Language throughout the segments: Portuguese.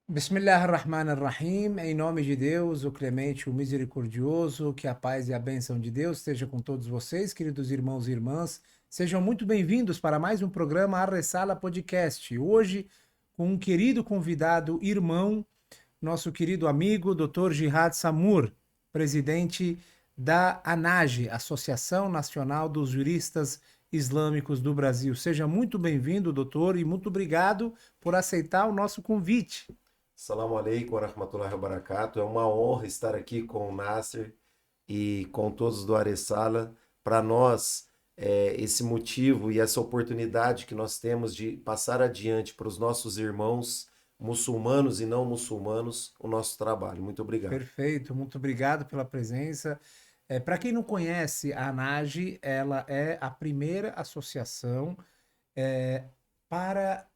Bismillahirrahmanirrahim, em nome de Deus, o clemente, o misericordioso, que a paz e a bênção de Deus esteja com todos vocês, queridos irmãos e irmãs. Sejam muito bem-vindos para mais um programa Ar-Resala Podcast. Hoje, com um querido convidado, irmão, nosso querido amigo, Dr. Jihad Samur, presidente da ANAGE, Associação Nacional dos Juristas Islâmicos do Brasil. Seja muito bem-vindo, doutor, e muito obrigado por aceitar o nosso convite. Assalamu alaikum wa rahmatullahi wa barakatuh. É uma honra estar aqui com o Nasser e com todos do Aresala. Para nós, esse motivo e essa oportunidade que nós temos de passar adiante para os nossos irmãos muçulmanos e não muçulmanos o nosso trabalho. Muito obrigado. Perfeito, muito obrigado pela presença. Para quem não conhece, a ANAGE, ela é a primeira associação é, para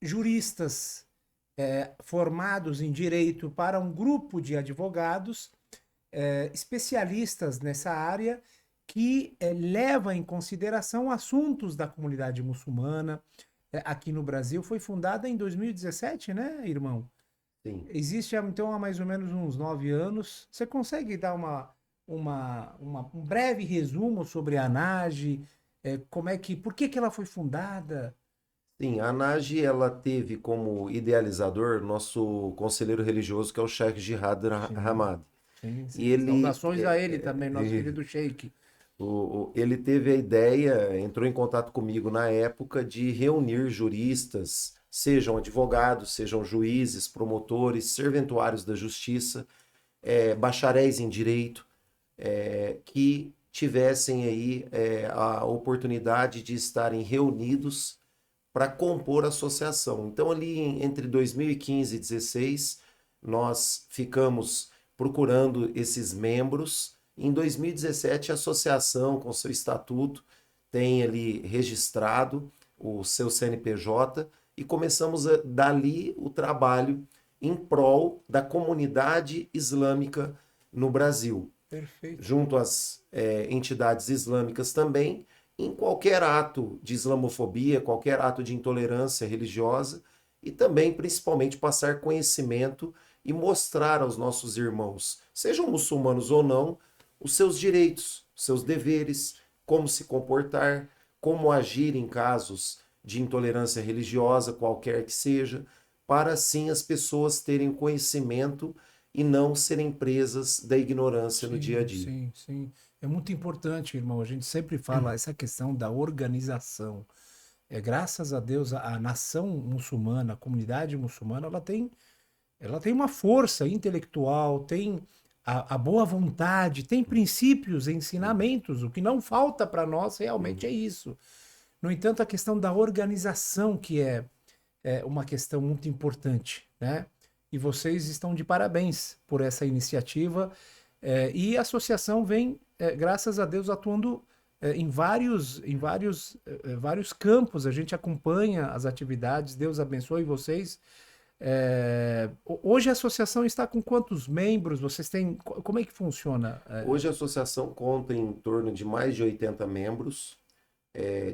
juristas formados em direito, para um grupo de advogados especialistas nessa área que leva em consideração assuntos da comunidade muçulmana. Aqui no Brasil foi fundada em 2017, né, irmão? Sim. Existe então há mais ou menos uns 9 anos. Você consegue dar um breve resumo sobre a ANAGE? Por que que ela foi fundada? Sim, a ANAGE ela teve como idealizador nosso conselheiro religioso, que é o Sheikh Jihad Sim, Hamad. sim, E sim. ele Saudações a ele também, nosso querido Sheik. Ele teve a ideia, entrou em contato comigo na época de reunir juristas, sejam advogados, sejam juízes, promotores, serventuários da justiça, bacharéis em direito, que tivessem aí a oportunidade de estarem reunidos para compor a associação. Então, ali entre 2015 e 2016, nós ficamos procurando esses membros. Em 2017, a associação, com seu estatuto, tem ali registrado o seu CNPJ e começamos dali o trabalho em prol da comunidade islâmica no Brasil, Perfeito. junto às entidades islâmicas também, em qualquer ato de islamofobia, qualquer ato de intolerância religiosa e também, principalmente, passar conhecimento e mostrar aos nossos irmãos, sejam muçulmanos ou não, os seus direitos, os seus deveres, como se comportar, como agir em casos de intolerância religiosa, qualquer que seja, para assim as pessoas terem conhecimento e não serem presas da ignorância no dia a Sim, dia. sim, sim. É muito importante, irmão. A gente sempre fala essa questão da organização. Graças a Deus, a nação muçulmana, a comunidade muçulmana, ela tem uma força intelectual, tem a boa vontade, tem princípios, ensinamentos. O que não falta para nós realmente é isso. No entanto, a questão da organização que é uma questão muito importante, né? E vocês estão de parabéns por essa iniciativa. E a associação vem, graças a Deus, atuando vários campos. A gente acompanha as atividades. Deus abençoe vocês. Hoje a associação está com quantos membros? Vocês têm. Como é que funciona? Hoje a associação conta em torno de mais de 80 membros,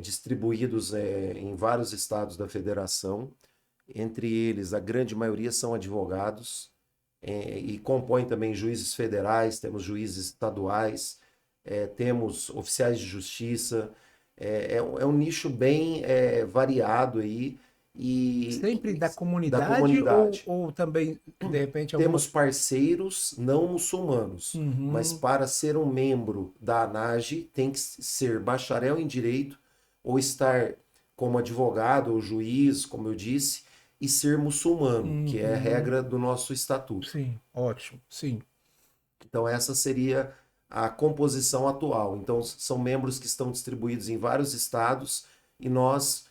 distribuídos em vários estados da federação. Entre eles, a grande maioria são advogados, e compõem também juízes federais, temos juízes estaduais, temos oficiais de justiça. É um nicho bem variado aí e Sempre da da comunidade ou, comunidade. ou também, de repente, Temos algumas. parceiros não muçulmanos, mas Uhum. para ser um membro da ANAGE tem que ser bacharel em direito ou estar como advogado ou juiz, como eu disse, e ser muçulmano, que é a Uhum. regra do nosso estatuto. Sim, ótimo. Sim. Então essa seria a composição atual. Então são membros que estão distribuídos em vários estados e nós,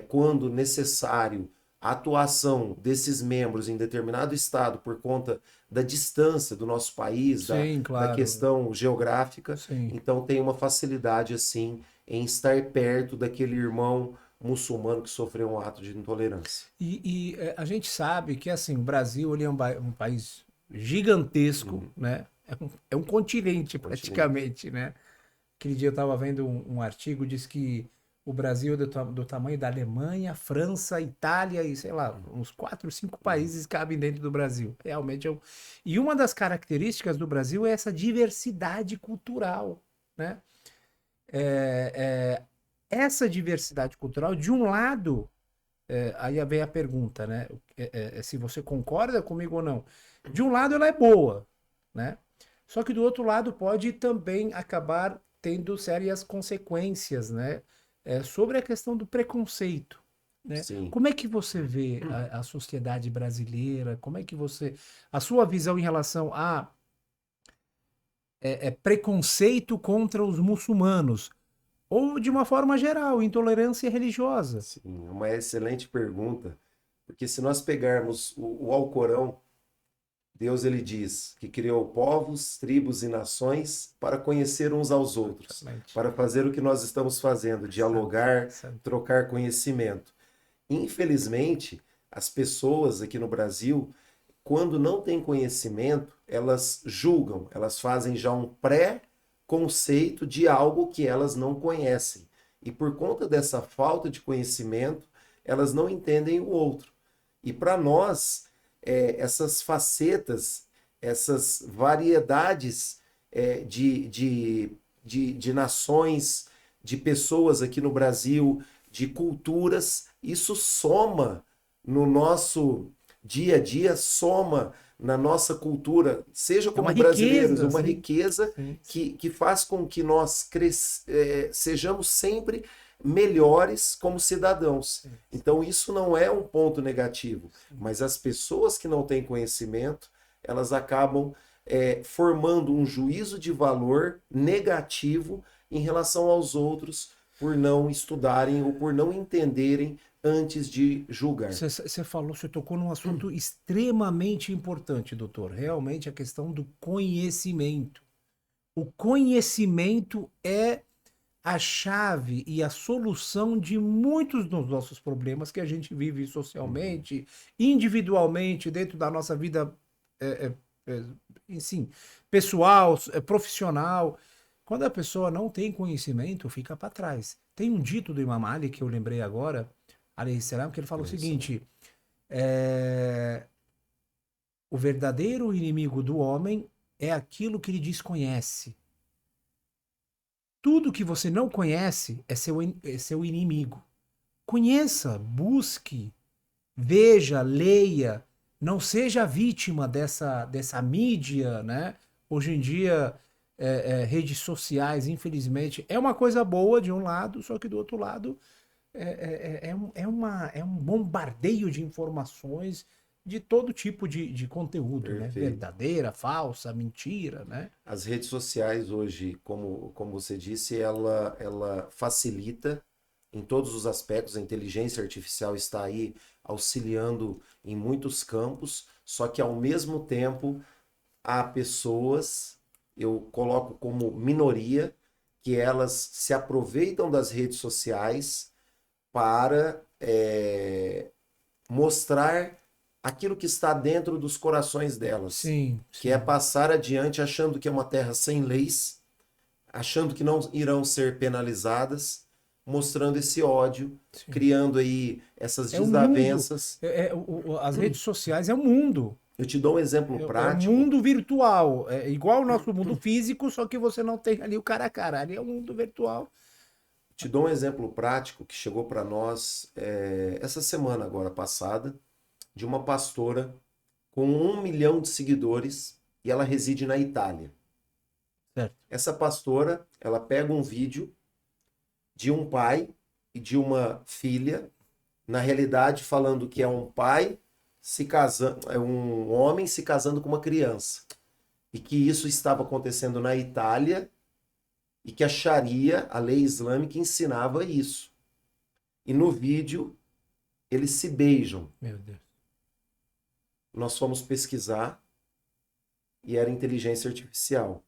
quando necessário, a atuação desses membros em determinado estado por conta da distância do nosso país, Sim, da claro. questão geográfica, Sim. então tem uma facilidade assim em estar perto daquele irmão muçulmano que sofreu um ato de intolerância. E a gente sabe que assim, o Brasil ele é um país gigantesco, Uhum. né? É um continente Continente. praticamente, né? Aquele dia eu estava vendo um artigo, diz que o Brasil é do tamanho da Alemanha, França, Itália e, sei lá, uns 4, 5 países cabem dentro do Brasil. Realmente é um... E uma das características do Brasil é essa diversidade cultural, né? É, essa diversidade cultural, de um lado, aí vem a pergunta, né? Se você concorda comigo ou não. De um lado, ela é boa, né? Só que do outro lado pode também acabar tendo sérias consequências, né? Sobre a questão do preconceito, né? Sim. Como é que você vê a sociedade brasileira? Como é que você... A sua visão em relação a preconceito contra os muçulmanos? Ou, de uma forma geral, intolerância religiosa? Sim, é uma excelente pergunta, porque se nós pegarmos o Alcorão, Deus ele diz que criou povos, tribos e nações para conhecer uns aos outros, Exatamente. para fazer o que nós estamos fazendo, dialogar, trocar conhecimento. Infelizmente, as pessoas aqui no Brasil, quando não têm conhecimento, elas julgam, elas fazem já um pré-conceito de algo que elas não conhecem. E por conta dessa falta de conhecimento, elas não entendem o outro. E para nós, essas facetas, essas variedades de nações, de pessoas aqui no Brasil, de culturas, isso soma no nosso dia a dia, soma na nossa cultura, seja É uma como brasileiros, riqueza, uma sim. riqueza Sim. que faz com que nós sejamos sempre melhores como cidadãos. Então, isso não é um ponto negativo, mas as pessoas que não têm conhecimento, elas acabam formando um juízo de valor negativo em relação aos outros por não estudarem ou por não entenderem antes de julgar. Você tocou num assunto extremamente importante, doutor. Realmente a questão do conhecimento. O conhecimento é a chave e a solução de muitos dos nossos problemas que a gente vive socialmente, individualmente, dentro da nossa vida, enfim, pessoal, profissional. Quando a pessoa não tem conhecimento, fica para trás. Tem um dito do Imam Ali que eu lembrei agora, alayhi salam, que ele fala o seguinte: é, o verdadeiro inimigo do homem é aquilo que ele desconhece. Tudo que você não conhece é seu inimigo. Conheça, busque, veja, leia, não seja vítima dessa mídia, né? Hoje em dia, redes sociais, infelizmente, é uma coisa boa de um lado, só que do outro lado é um bombardeio de informações de todo tipo de conteúdo, né? Perfeito. Verdadeira, falsa, mentira, né? As redes sociais hoje, como você disse, ela facilita em todos os aspectos. A inteligência artificial está aí auxiliando em muitos campos, só que ao mesmo tempo há pessoas, eu coloco como minoria, que elas se aproveitam das redes sociais para mostrar aquilo que está dentro dos corações delas, Sim, que é sim. passar adiante achando que é uma terra sem leis, achando que não irão ser penalizadas, mostrando esse ódio, Sim. criando aí essas É o mundo. desavenças. As redes sociais é o mundo. Eu te dou um exemplo É um prático. mundo virtual. É igual o nosso mundo físico, só que você não tem ali o cara a cara. Ali é um mundo virtual. Te dou um exemplo prático que chegou para nós essa semana agora passada, de uma pastora com 1 milhão de seguidores e ela reside na Itália. Certo. Essa pastora, ela pega um vídeo de um pai e de uma filha, na realidade falando que é um pai se casando, é um homem se casando com uma criança. E que isso estava acontecendo na Itália e que a Sharia, a lei islâmica, ensinava isso. E no vídeo eles se beijam. Meu Deus. Nós fomos pesquisar e era inteligência artificial.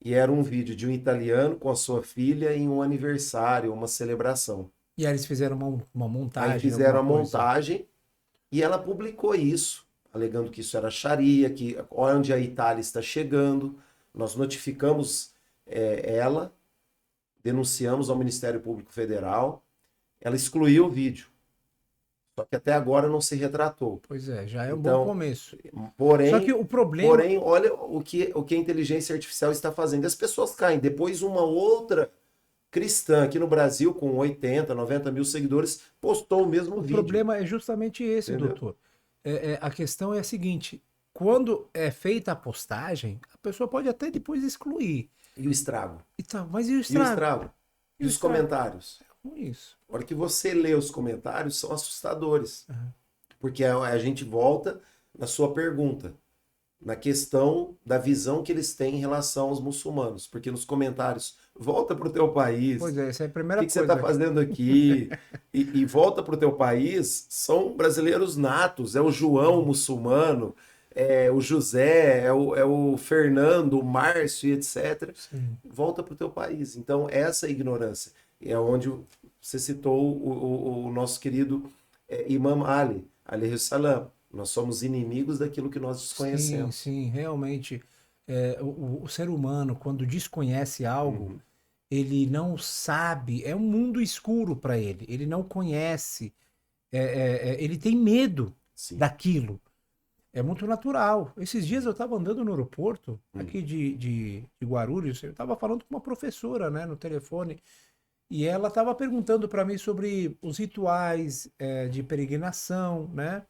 E era um vídeo de um italiano com a sua filha em um aniversário, uma celebração. E aí eles fizeram uma Aí montagem, fizeram alguma a coisa. montagem e ela publicou isso, alegando que isso era Sharia, que onde a Itália está chegando. Nós notificamos ela denunciamos ao Ministério Público Federal, ela excluiu o vídeo. Só que até agora não se retratou. Pois é, já é um bom Então, começo. Só que porém, o problema. olha o que a inteligência artificial está fazendo. As pessoas caem. Depois, uma outra cristã aqui no Brasil, com 80, 90 mil seguidores, postou o mesmo O vídeo. problema é justamente esse, Entendeu? doutor. A questão é a seguinte: quando é feita a postagem, a pessoa pode até depois excluir. E o estrago? E tá, mas e o E o estrago? estrago? E E o os estrago? comentários? Com isso. A hora que você lê os comentários, são assustadores. Aham. Porque a gente volta na sua pergunta, na questão da visão que eles têm em relação aos muçulmanos. Porque nos comentários, volta para o teu país, Pois é, essa é a o primeira que você está coisa. fazendo aqui? E volta para o teu país, são brasileiros natos, é o João muçulmano, é o José, é o Fernando, o Márcio, etc. Sim. Volta para o teu país. Então, essa ignorância é onde você citou o nosso querido Imam Ali, alayhi salam. Nós somos inimigos daquilo que nós Sim, desconhecemos. sim, realmente. O ser humano, quando desconhece algo, Uhum. ele não sabe, é um mundo escuro para ele, ele não conhece, ele tem medo Sim. daquilo. É muito natural. Esses dias eu estava andando no aeroporto, Hum. aqui de Guarulhos, eu estava falando com uma professora, né, no telefone, e ela estava perguntando para mim sobre os rituais, de peregrinação, né?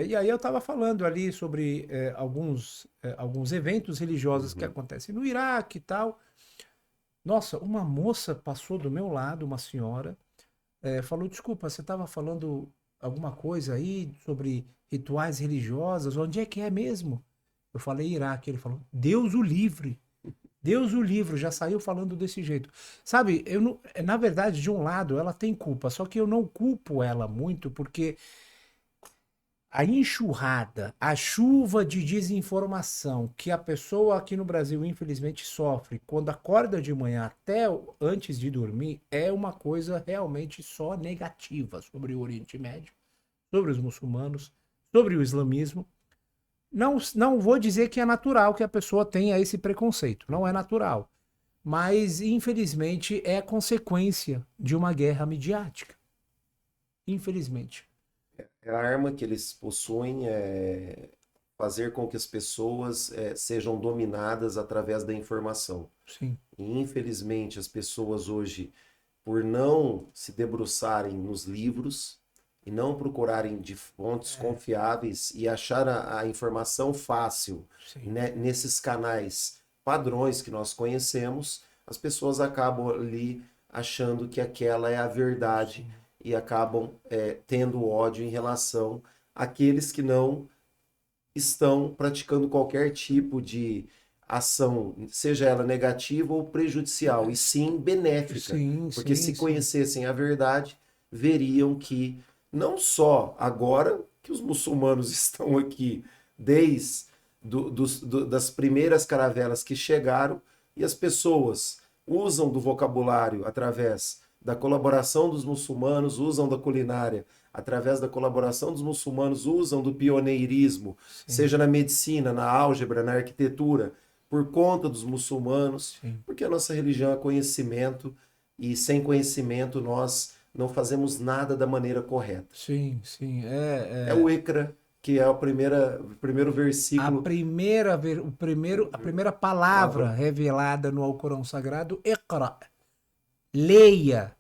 E aí eu estava falando ali sobre alguns eventos religiosos que Uhum. acontecem no Iraque e tal. Nossa, uma moça passou do meu lado, uma senhora, falou: desculpa, você estava falando alguma coisa aí sobre rituais religiosos? Onde é que é mesmo? Eu falei Iraque. Ele falou: Deus o livre. Deus o livre, já saiu falando desse jeito. Sabe, eu não, na verdade, de um lado, ela tem culpa, só que eu não culpo ela muito, porque a enxurrada, a chuva de desinformação que a pessoa aqui no Brasil, infelizmente, sofre quando acorda de manhã até antes de dormir é uma coisa realmente só negativa sobre o Oriente Médio, sobre os muçulmanos, sobre o islamismo. Não, não vou dizer que é natural que a pessoa tenha esse preconceito, não é natural. Mas, infelizmente, é consequência de uma guerra midiática. Infelizmente. A arma que eles possuem é fazer com que as pessoas sejam dominadas através da informação. Sim. E, infelizmente, as pessoas hoje, por não se debruçarem nos livros e não procurarem de fontes confiáveis e achar a informação fácil, Sim. né, nesses canais padrões que nós conhecemos, as pessoas acabam ali achando que aquela é a verdade Sim. e acabam tendo ódio em relação àqueles que não estão praticando qualquer tipo de ação, seja ela negativa ou prejudicial, e sim benéfica. Sim, Porque sim, se sim. conhecessem a verdade, veriam que não só agora que os muçulmanos estão aqui, desde das primeiras caravelas que chegaram, e as pessoas usam do vocabulário através da colaboração dos muçulmanos, usam da culinária através da colaboração dos muçulmanos, usam do pioneirismo, Sim, seja na medicina, na álgebra, na arquitetura, por conta dos muçulmanos, sim, porque a nossa religião é conhecimento e sem conhecimento nós não fazemos nada da maneira correta. sim, sim. É o Ecra, que é o primeiro A versículo, primeira, a primeira palavra palavra, revelada no Alcorão Sagrado, Iqra, leia,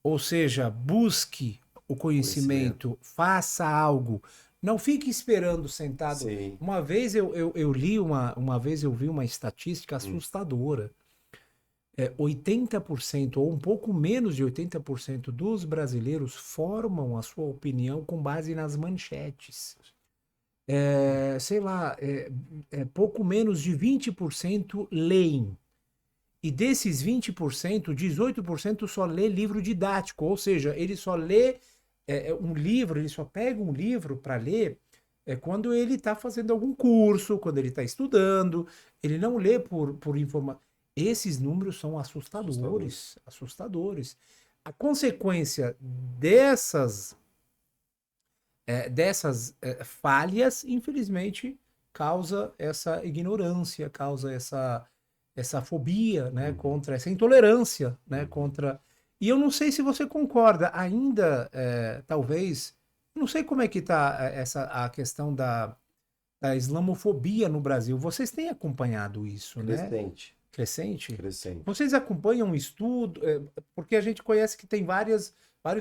ou seja, busque o conhecimento. conhecimento, faça algo. Não fique esperando sentado. Sim. Uma vez eu li uma vez eu vi uma estatística assustadora. 80% ou um pouco menos de 80% dos brasileiros formam a sua opinião com base nas manchetes. Sei lá, pouco menos de 20% leem. E desses 20%, 18% só lê livro didático, ou seja, ele só lê um livro, ele só pega um livro para ler quando ele está fazendo algum curso, quando ele está estudando, ele não lê por informação. Esses números são Assustadores. assustadores, assustadores. A consequência dessas falhas, infelizmente, causa essa ignorância, causa essa fobia, né, contra essa intolerância, né, contra. E eu não sei se você concorda, ainda, talvez, não sei como é que está essa a questão da islamofobia no Brasil. Vocês têm acompanhado isso, né? Crescente, Crescente? crescente. Vocês acompanham um estudo? Porque a gente conhece que tem vários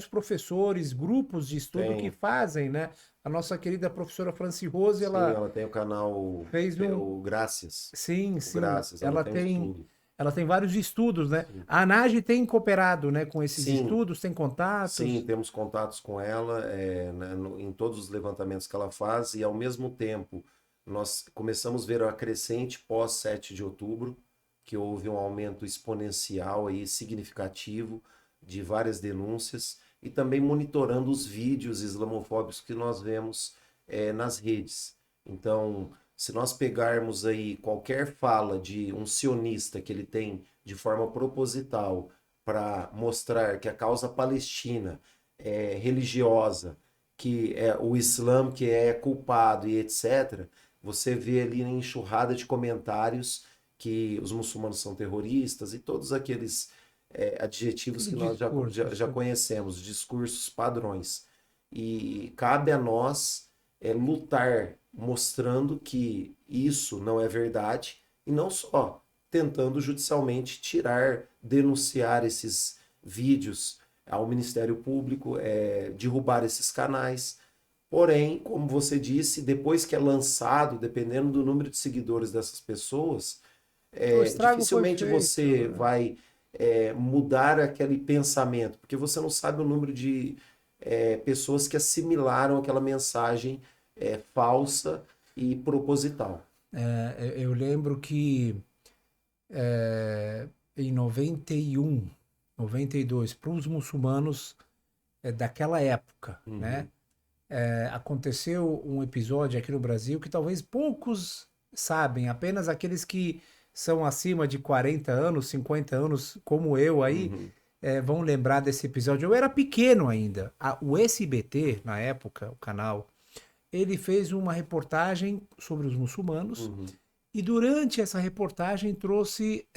professores, grupos de estudo que Tem, fazem, né? A nossa querida professora Franci Rose, sim, ela ela tem o canal, fez um. o Graças, Sim, o sim. Graças, ela tem um estudo. Ela tem vários estudos, né? Sim. A ANAGE tem cooperado, né, com esses Sim, estudos, tem sim, contatos. temos contatos com ela, né, em todos os levantamentos que ela faz, e ao mesmo tempo nós começamos a ver a crescente pós 7 de outubro, que houve um aumento exponencial aí, significativo de várias denúncias, e também monitorando os vídeos islamofóbicos que nós vemos nas redes. Então, se nós pegarmos aí qualquer fala de um sionista que ele tem de forma proposital para mostrar que a causa palestina é religiosa, que é o Islã que é culpado e etc., você vê ali na enxurrada de comentários que os muçulmanos são terroristas e todos aqueles adjetivos Aquele que nós discurso já sobre. conhecemos, discursos padrões. E cabe a nós lutar mostrando que isso não é verdade e não só tentando judicialmente tirar, denunciar esses vídeos ao Ministério Público, derrubar esses canais. Porém, como você disse, depois que é lançado, dependendo do número de seguidores dessas pessoas, O estrago foi dificilmente feito, você né? vai mudar aquele pensamento, porque você não sabe o número de pessoas que assimilaram aquela mensagem falsa e proposital. Eu lembro que em 91, 92, para os muçulmanos daquela época, né? Uhum, Aconteceu um episódio aqui no Brasil que talvez poucos sabem, apenas aqueles que são acima de 40 anos, 50 anos, como eu aí, uhum, vão lembrar desse episódio. Eu era pequeno ainda. O SBT, na época, o canal, ele fez uma reportagem sobre os muçulmanos uhum, e durante essa reportagem trouxe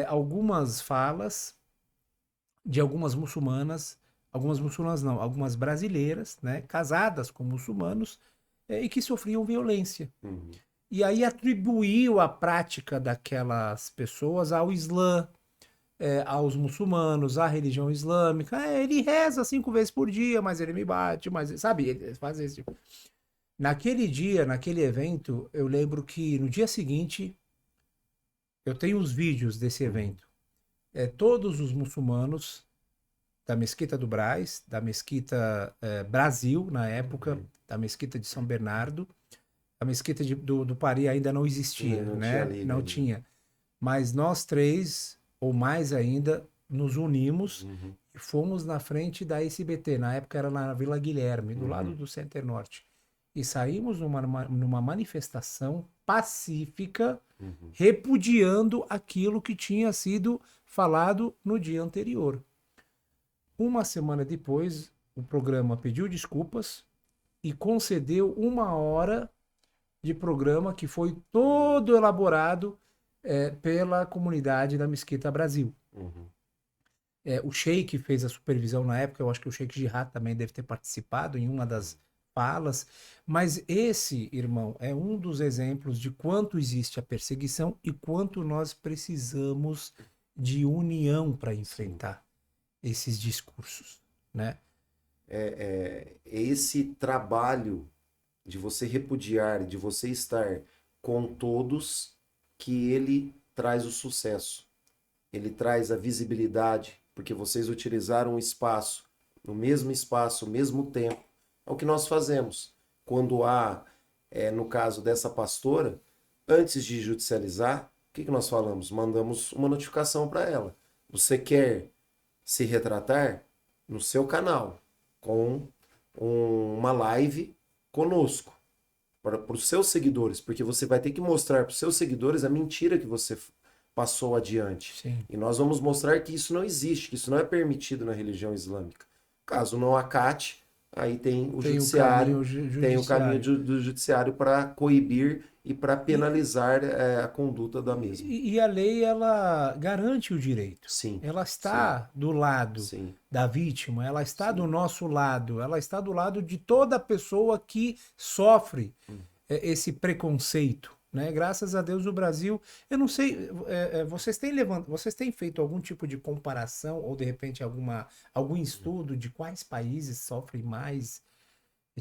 algumas falas de algumas muçulmanas não, algumas brasileiras, né, casadas com muçulmanos e que sofriam violência. uhum, E aí atribuiu a prática daquelas pessoas ao Islã, aos muçulmanos, à religião islâmica. Ele reza 5 vezes por dia, mas ele me bate, mas sabe, ele faz esse tipo. Naquele dia, naquele evento, eu lembro que no dia seguinte eu tenho os vídeos desse uhum, evento. Todos os muçulmanos da Mesquita do Brás, da Mesquita Brasil, na época, uhum. da Mesquita de São Bernardo. A Mesquita do Pari ainda não Não, existia, não tinha né? liga Não ainda. tinha. Mas nós três, ou mais ainda, nos unimos Uhum, e fomos na frente da SBT. Na época era na Vila Guilherme, do lado uhum, do Center Norte. E saímos numa manifestação pacífica, uhum, repudiando aquilo que tinha sido falado no dia anterior. Uma semana depois, o programa pediu desculpas e concedeu 1 hora de programa que foi todo elaborado pela comunidade da Mesquita Brasil. uhum. O Sheik fez a supervisão na época, eu acho que o Sheik Jihad também deve ter participado em uma das falas, mas esse, irmão, é um dos exemplos de quanto existe a perseguição e quanto nós precisamos de união para Sim. enfrentar esses discursos, né? Esse trabalho de você repudiar, de você estar com todos, que ele traz o sucesso. Ele traz a visibilidade, porque vocês utilizaram o espaço, no mesmo espaço, o mesmo tempo. É o que nós fazemos. Quando há, no caso dessa pastora, antes de judicializar, o que nós falamos? Mandamos uma notificação para ela. Você quer se retratar no seu canal, com uma live conosco, para os seus seguidores, porque você vai ter que mostrar para os seus seguidores a mentira que você passou adiante. Sim. E nós vamos mostrar que isso não existe, que isso não é permitido na religião islâmica. Caso não acate, aí tem o Tem o caminho judiciário, tem o caminho judiciário. do judiciário para coibir e para penalizar a conduta da mesma. E a lei, ela garante o direito. Sim, Ela sim, está do lado sim, da vítima, ela está do sim. nosso lado, ela está do lado de toda pessoa que sofre esse preconceito, né? Graças a Deus o Brasil, eu não sei, vocês têm feito algum tipo de comparação ou de repente algum estudo de quais países sofrem mais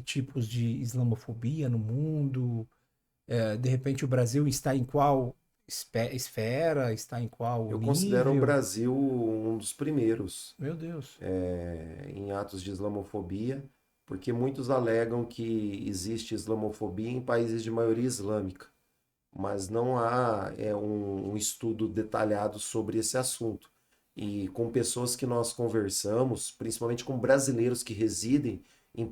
tipos de islamofobia no mundo? De repente o Brasil está em qual esfera, está em qual Eu considero o nível? Brasil um dos primeiros Meu Deus. em atos de islamofobia, porque muitos alegam que existe islamofobia em países de maioria islâmica, mas não há um estudo detalhado sobre esse assunto. E com pessoas que nós conversamos, principalmente com brasileiros que residem em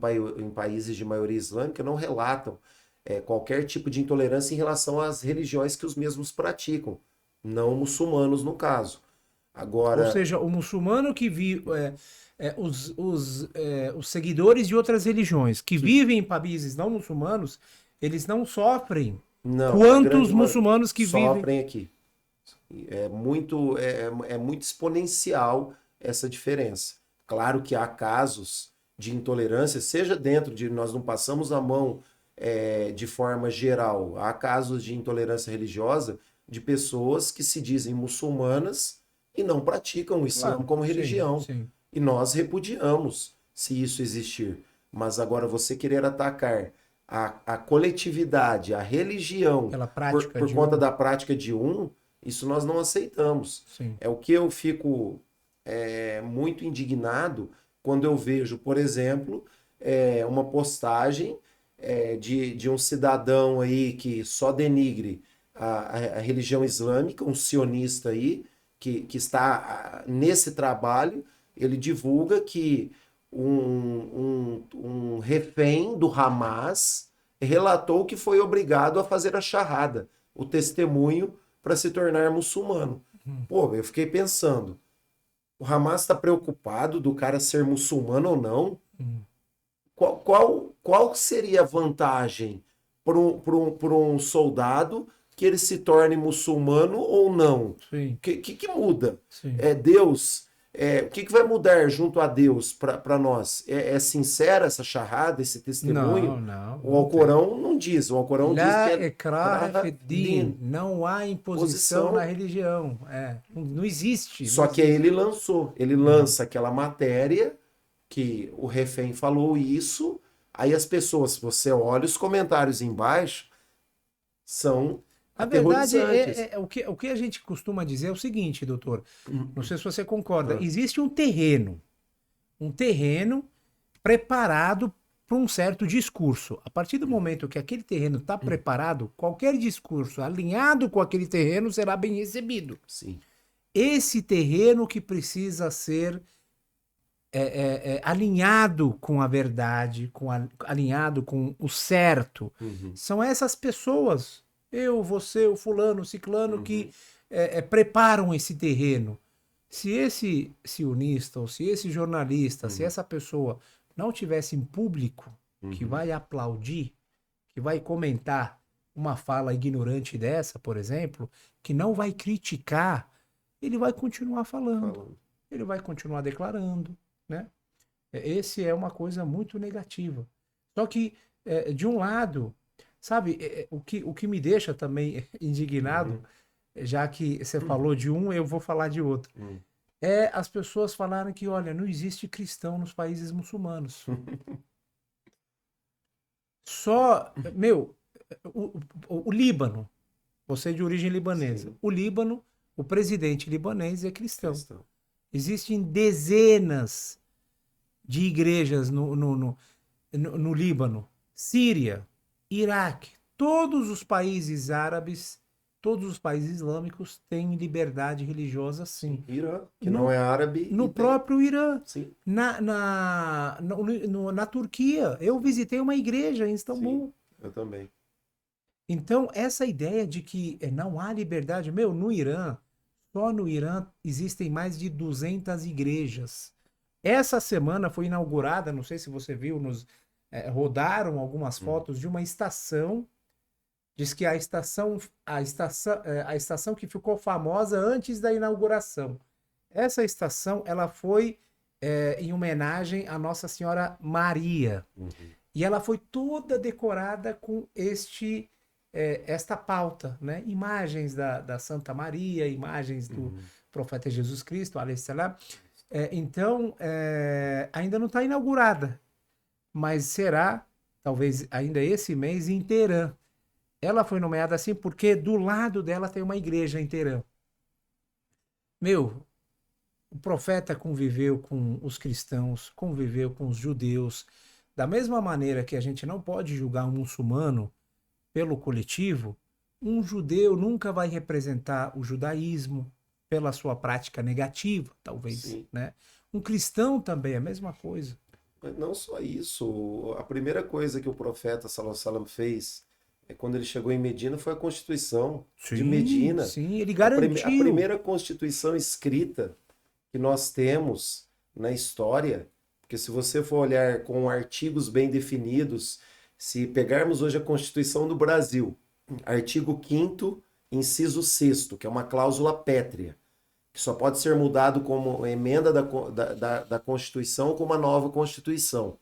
países de maioria islâmica, não relatam qualquer tipo de intolerância em relação às religiões que os mesmos praticam, não muçulmanos no caso. Ou Agora, seja, o muçulmano que vive, os seguidores de outras religiões que que vivem em países não muçulmanos, eles não sofrem não, a quanto os grande muçulmanos que vivem. sofrem aqui. É muito exponencial essa diferença. Claro que há casos de intolerância, seja dentro de nós não passamos a mão de forma geral. Há casos de intolerância religiosa de pessoas que se dizem muçulmanas e não praticam o Islã Claro, como sim, religião. sim. E nós repudiamos se isso existir. Mas agora você querer atacar a coletividade, a religião, Pela por, prática por de conta um. da prática de um, isso nós não aceitamos. Sim. É o que eu fico muito indignado quando eu vejo, por exemplo, uma postagem de um cidadão aí que só denigre a religião islâmica, um sionista aí, que está nesse trabalho, ele divulga que um refém do Hamas relatou que foi obrigado a fazer a charrada, o testemunho para se tornar muçulmano. Pô, eu fiquei pensando, o Hamas está preocupado do cara ser muçulmano ou não? Hum. Qual seria a vantagem para um soldado que ele se torne muçulmano ou não? O Sim, que muda? sim. Deus, o que vai mudar junto a Deus para nós? É sincera essa charrada, esse testemunho? Não, não, O não tem. Alcorão não diz. O Alcorão diz que La é ikraha kraha fid-din. din, Não há imposição na posição. religião. Não, não existe, não Só que aí existe. ele lança aquela matéria que o refém falou isso, aí as pessoas, se você olha os comentários embaixo, são Na verdade, aterrorizantes. o que a gente costuma dizer é o seguinte, doutor. Não sei se você concorda. Ah, Existe um terreno preparado para um certo discurso. A partir do momento que aquele terreno está preparado, qualquer discurso alinhado com aquele terreno será bem recebido. sim. Esse terreno que precisa ser alinhado com a verdade, alinhado com o certo. Uhum, São essas pessoas, eu, você, o fulano, o ciclano, que uhum, preparam esse terreno. Se esse sionista, ou se esse jornalista, se uhum, essa pessoa não tivesse em público que uhum, vai aplaudir, que vai comentar uma fala ignorante dessa, por exemplo, que não vai criticar, ele vai continuar falando, falando. ele vai continuar declarando, né? Esse é uma coisa muito negativa. Só que, de um lado, sabe, o que me deixa também indignado, Uhum, já que você falou de um, eu vou falar de outro, uhum. é as pessoas falarem que, olha, não existe cristão nos países muçulmanos. Só, meu, o Líbano, você é de origem libanesa, Sim, o Líbano, o presidente libanês é cristão. cristão. Existem dezenas de igrejas no Líbano, Síria, Iraque, todos os países árabes, todos os países islâmicos têm liberdade religiosa, sim. Sim. Irã, que não No, é árabe no e tem. próprio Irã, Sim, na Turquia, eu visitei uma igreja em sim, Istambul. eu também. Então, essa ideia de que não há liberdade, meu, no Irã, só no Irã existem mais de 200 igrejas. Essa semana foi inaugurada, não sei se você viu, rodaram algumas Uhum, fotos de uma estação Diz que a estação que ficou famosa antes da inauguração. Essa estação, ela foi em homenagem à Nossa Senhora Maria. Uhum. E ela foi toda decorada com esta pauta, né? Imagens da Santa Maria, imagens do Uhum. profeta Jesus Cristo, alayhi salam. Então, ainda não está inaugurada, mas será, talvez ainda esse mês, em Teherã. Ela foi nomeada assim porque do lado dela tem uma igreja em Teherã. Meu, o profeta conviveu com os cristãos, conviveu com os judeus. Da mesma maneira que a gente não pode julgar um muçulmano pelo coletivo, um judeu nunca vai representar o judaísmo pela sua prática negativa, talvez, Sim. né? Um cristão também é a mesma coisa. Mas não só isso. A primeira coisa que o profeta sallallahu alaihi wasallam fez quando ele chegou em Medina foi a Constituição de Sim, Medina. sim, ele A garantiu. primeira Constituição escrita que nós temos na história, porque se você for olhar com artigos bem definidos, se pegarmos hoje a Constituição do Brasil, artigo 5º, inciso 6º, que é uma cláusula pétrea, que só pode ser mudado como emenda da Constituição com uma nova Constituição,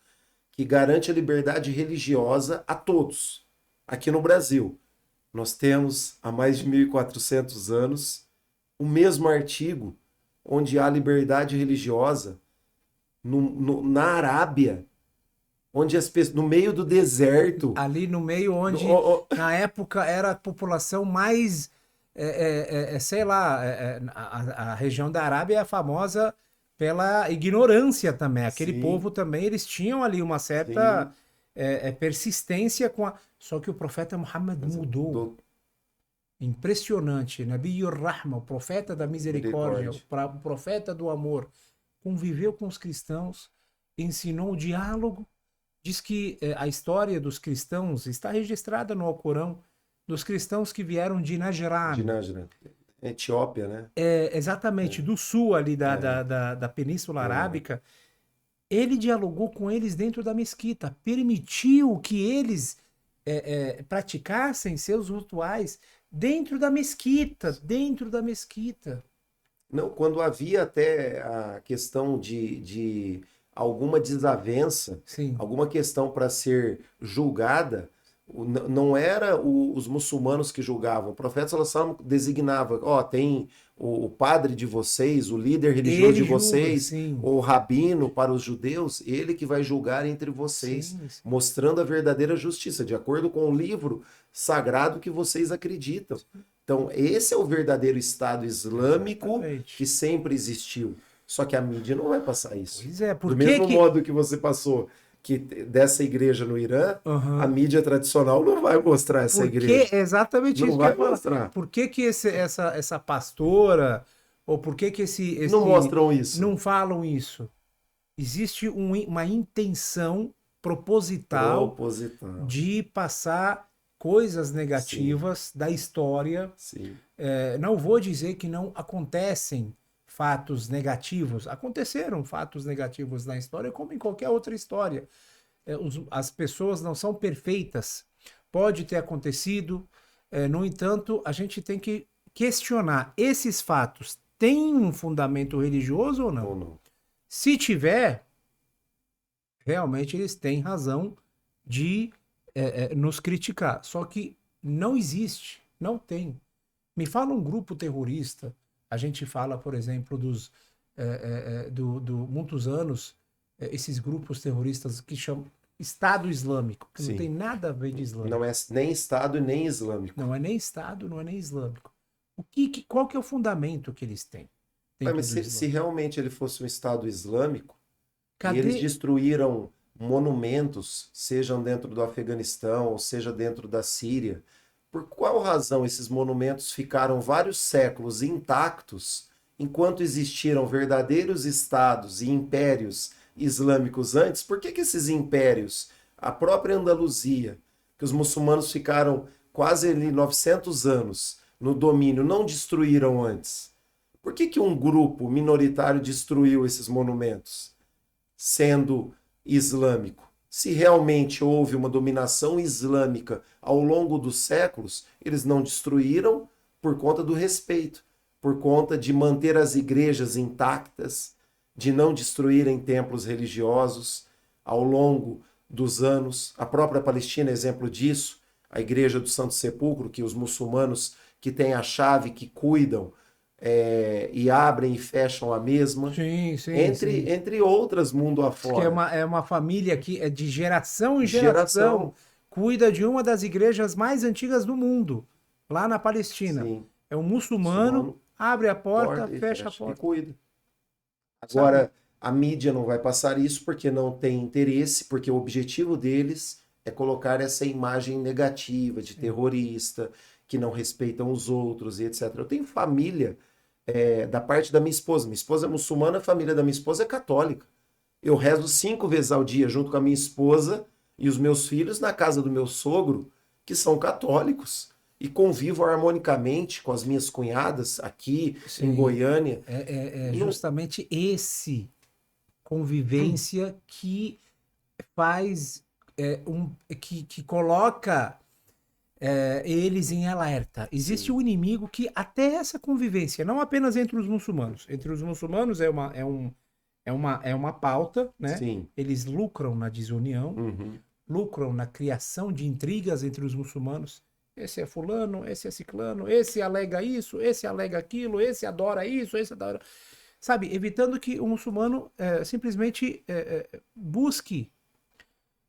que garante a liberdade religiosa a todos. Aqui no Brasil, nós temos há mais de 1.400 anos o mesmo artigo onde há liberdade religiosa na Arábia, onde no meio do deserto. Ali no meio onde, na época, era a população mais, sei lá, a região da Arábia é famosa pela ignorância também. Aquele Sim, povo também, eles tinham ali uma certa sim. persistência com a... Só que o profeta Muhammad mudou. Impressionante. Nabiyur Rahma, o profeta da misericórdia, Misericórdia. o profeta do amor, conviveu com os cristãos, ensinou o diálogo. Diz que a história dos cristãos está registrada no Alcorão, dos cristãos que vieram de De Najran, Nájera. Etiópia, né? exatamente do sul ali É, da Península é. Arábica. Ele dialogou com eles dentro da mesquita, permitiu que eles praticassem seus rituais dentro da mesquita, dentro da mesquita. Não, quando havia até a questão de alguma desavença, Sim, alguma questão para ser julgada, não era os muçulmanos que julgavam. O profeta sallallahu alaihi wasallam designava, ó, tem o padre de vocês, o líder religioso de ele julga, vocês, sim, o rabino para os judeus, ele que vai julgar entre vocês, sim, sim. mostrando a verdadeira justiça, de acordo com o livro sagrado que vocês acreditam. Então, esse é o verdadeiro Estado Islâmico que Exatamente. sempre existiu. Só que a mídia não vai passar isso. Pois é, Do por que mesmo que... modo que você passou que dessa igreja no Irã, a Aham. mídia tradicional não vai mostrar essa Por que, igreja. exatamente Não isso que eu vai ia falar. mostrar. Por que que essa pastora, ou por que que Não mostram isso. não falam isso? Existe uma intenção proposital Proposital. de passar coisas Sim, negativas da história. sim. Não vou dizer que não acontecem fatos negativos. Aconteceram fatos negativos na história, como em qualquer outra história. As pessoas não são perfeitas. Pode ter acontecido, no entanto, a gente tem que questionar: esses fatos têm um fundamento religioso ou Ou não? não. Se tiver, realmente eles têm razão de nos criticar. Só que não existe, não tem. Me fala um grupo terrorista. A gente fala, por exemplo, do muitos anos, esses grupos terroristas que chamam Estado Islâmico, que não tem Sim. nada a ver de Não islâmico. é nem Estado e nem islâmico. Não é nem Estado, não é nem islâmico. Qual que é o fundamento que eles têm Ué, dentro mas do se Islã? realmente ele fosse um Estado islâmico, e eles Cadê? destruíram monumentos, sejam dentro do Afeganistão, ou seja dentro da Síria, por qual razão esses monumentos ficaram vários séculos intactos, enquanto existiram verdadeiros estados e impérios islâmicos antes? Por que esses impérios, a própria Andaluzia, que os muçulmanos ficaram quase ali 900 anos no domínio, não destruíram antes? Por que um grupo minoritário destruiu esses monumentos, sendo islâmico? Se realmente houve uma dominação islâmica ao longo dos séculos, eles não destruíram por conta do respeito, por conta de manter as igrejas intactas, de não destruírem templos religiosos ao longo dos anos. A própria Palestina é exemplo disso, a Igreja do Santo Sepulcro, que os muçulmanos que têm a chave, que cuidam e abrem e fecham a mesma, Sim, sim, sim. entre outras mundo Diz que afora. é uma família que é de geração em geração, Geração, cuida de uma das igrejas mais antigas do mundo, lá na Palestina. sim, É um muçulmano, muçulmano, abre a porta, porta e fecha a fecha, e porta, cuida. sabe? Agora, a mídia não vai passar isso porque não tem interesse, porque o objetivo deles é colocar essa imagem negativa de Sim. terrorista, que não respeitam os outros e etc. Eu tenho família da parte da minha esposa. Minha esposa é muçulmana, a família da minha esposa é católica. Eu rezo 5 vezes ao dia junto com a minha esposa e os meus filhos na casa do meu sogro, que são católicos. E convivo harmonicamente com as minhas cunhadas aqui em Sim. Goiânia. É Não- justamente esse convivência que faz que coloca eles em alerta. Existe Sim, um inimigo que até essa convivência, não apenas entre os muçulmanos é uma pauta, né? sim. Eles lucram na desunião, Uhum. lucram na criação de intrigas entre os muçulmanos. Esse é fulano, esse é ciclano, esse alega isso, esse alega aquilo, esse adora isso, esse adora. Sabe, evitando que o muçulmano simplesmente busque.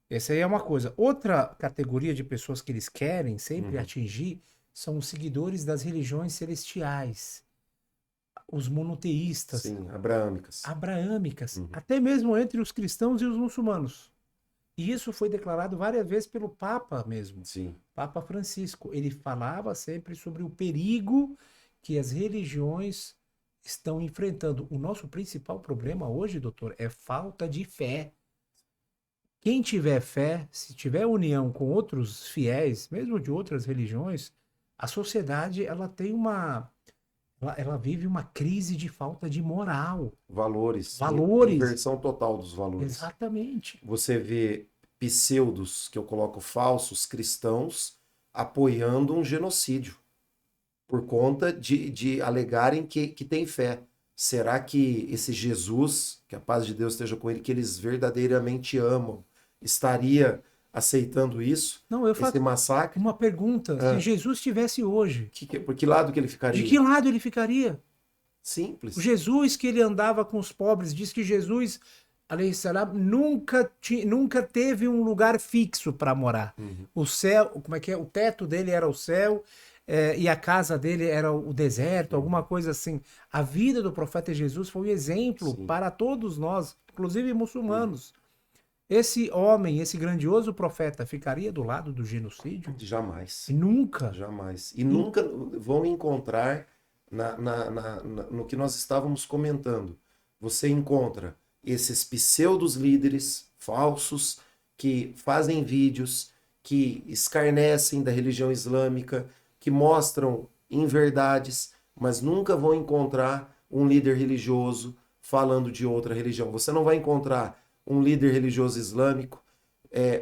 Essa aí é uma coisa. Outra categoria de pessoas que eles querem sempre Uhum. atingir são os seguidores das religiões celestiais, os monoteístas, Sim, abraâmicas. abraâmicas, Uhum. até mesmo entre os cristãos e os muçulmanos. E isso foi declarado várias vezes pelo Papa mesmo, Sim. Papa Francisco. Ele falava sempre sobre o perigo que as religiões estão enfrentando. O nosso principal problema hoje, doutor, é falta de fé. Quem tiver fé, se tiver união com outros fiéis, mesmo de outras religiões, a sociedade ela tem ela vive uma crise de falta de moral, Valores. valores. Inversão total dos valores. Exatamente. Você vê pseudos, que eu coloco falsos cristãos, apoiando um genocídio por conta de alegarem que tem fé. Será que esse Jesus, que a paz de Deus esteja com ele, que eles verdadeiramente amam, estaria aceitando isso? Não, eu Esse faço massacre? uma pergunta. Se Ah, Jesus estivesse hoje, por que lado que ele de ficaria? que lado ele ficaria? O Simples. Jesus que ele andava com os pobres, diz que Jesus, alayhissalam, nunca teve um lugar fixo para morar. Uhum. O céu, como é que é? O teto dele era o céu, e a casa dele era o deserto, alguma Uhum. coisa assim. A vida do profeta Jesus foi um exemplo Sim. para todos nós, inclusive Uhum. muçulmanos. Esse homem, esse grandioso profeta, ficaria do lado do genocídio? Jamais. Nunca. Jamais. E E- nunca vão encontrar no que nós estávamos comentando. Você encontra esses pseudos líderes falsos que fazem vídeos, que escarnecem da religião islâmica, que mostram inverdades, mas nunca vão encontrar um líder religioso falando de outra religião. Você não vai encontrar um líder religioso islâmico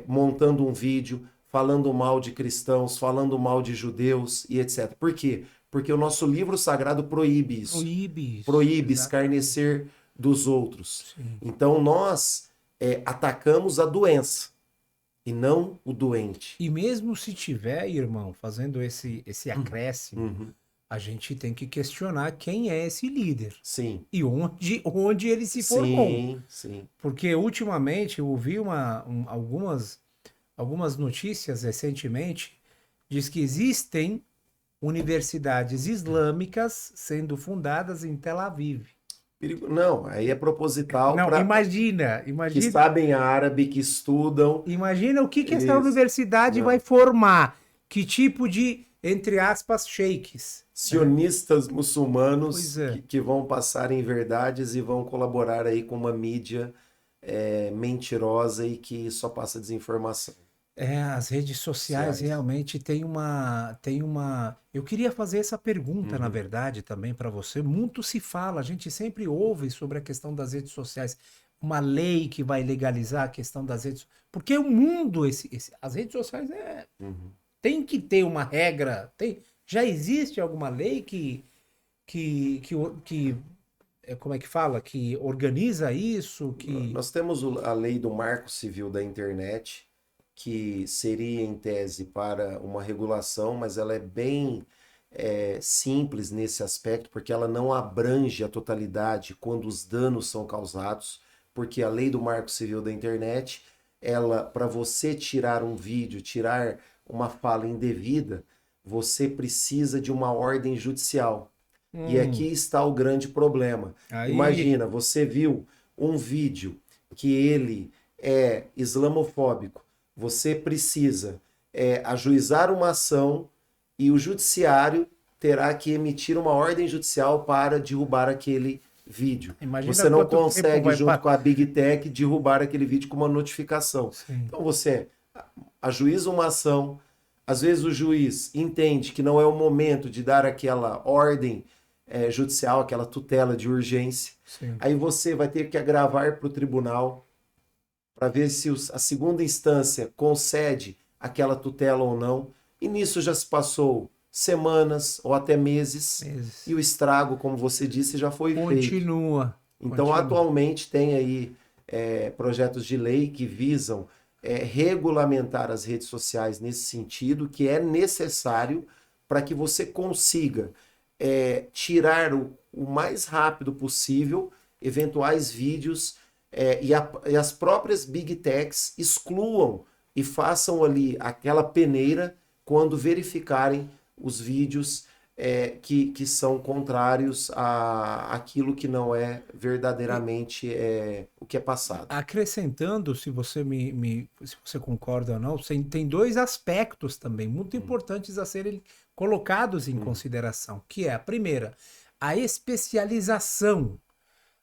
montando um vídeo falando mal de cristãos, falando mal de judeus e etc. Por quê? Porque o nosso livro sagrado proíbe isso. Proíbe isso. Proíbe Exatamente. escarnecer dos outros. Sim. Então nós atacamos a doença e não o doente. E mesmo se tiver, irmão, fazendo esse acréscimo, Uhum. a gente tem que questionar quem é esse líder Sim, e onde ele se formou. sim, sim. Porque ultimamente eu ouvi algumas notícias recentemente, diz que existem universidades islâmicas sendo fundadas em Tel Aviv. Não, aí é proposital Não, para que imagina, sabem árabe, que estudam. imagina o que essa Isso. universidade vai Não. formar, que tipo de, entre aspas, sheiks. Sionistas Pois muçulmanos é. que vão passar em verdades e vão colaborar aí com uma mídia mentirosa e que só passa desinformação. As redes sociais Sociais. realmente tem uma. Eu queria fazer essa pergunta, na Uhum. verdade, também para você. Muito se fala, a gente sempre ouve sobre a questão das redes sociais. uma lei que vai legalizar a questão das redes, porque o mundo, as redes sociais Uhum. tem que ter uma regra, já existe alguma lei que como é que fala, que organiza isso, que Nós temos a lei do Marco Civil da Internet, que seria em tese para uma regulação, mas ela é bem simples nesse aspecto, porque ela não abrange a totalidade quando os danos são causados, porque a lei do Marco Civil da Internet, ela, para você tirar um vídeo, tirar uma fala indevida, você precisa de uma ordem judicial. E hum, aqui está o grande problema. aí Imagina, você viu um vídeo que ele é islamofóbico, você precisa ajuizar uma ação e o judiciário terá que emitir uma ordem judicial para derrubar aquele vídeo. imagina Você não quanto tempo consegue, vai junto para. com a Big Tech, derrubar aquele vídeo com uma notificação. Sim. Então você ajuiza uma ação, às vezes o juiz entende que não é o momento de dar aquela ordem judicial, aquela tutela de urgência. Sim. Aí você vai ter que agravar para o tribunal para ver se a segunda instância concede aquela tutela ou não. E nisso já se passou semanas ou até meses e Meses. o estrago, como você disse, já foi feito. Continua. Então, Continua. atualmente tem aí projetos de lei que visam regulamentar as redes sociais nesse sentido, que é necessário para que você consiga tirar o mais rápido possível eventuais vídeos e as próprias Big Techs excluam e façam ali aquela peneira quando verificarem os vídeos que são contrários àquilo que não é E verdadeiramente o que é passado. acrescentando, se você concorda ou não, tem dois aspectos também muito Hum, importantes a serem colocados em hum, consideração, que é a primeira, a especialização.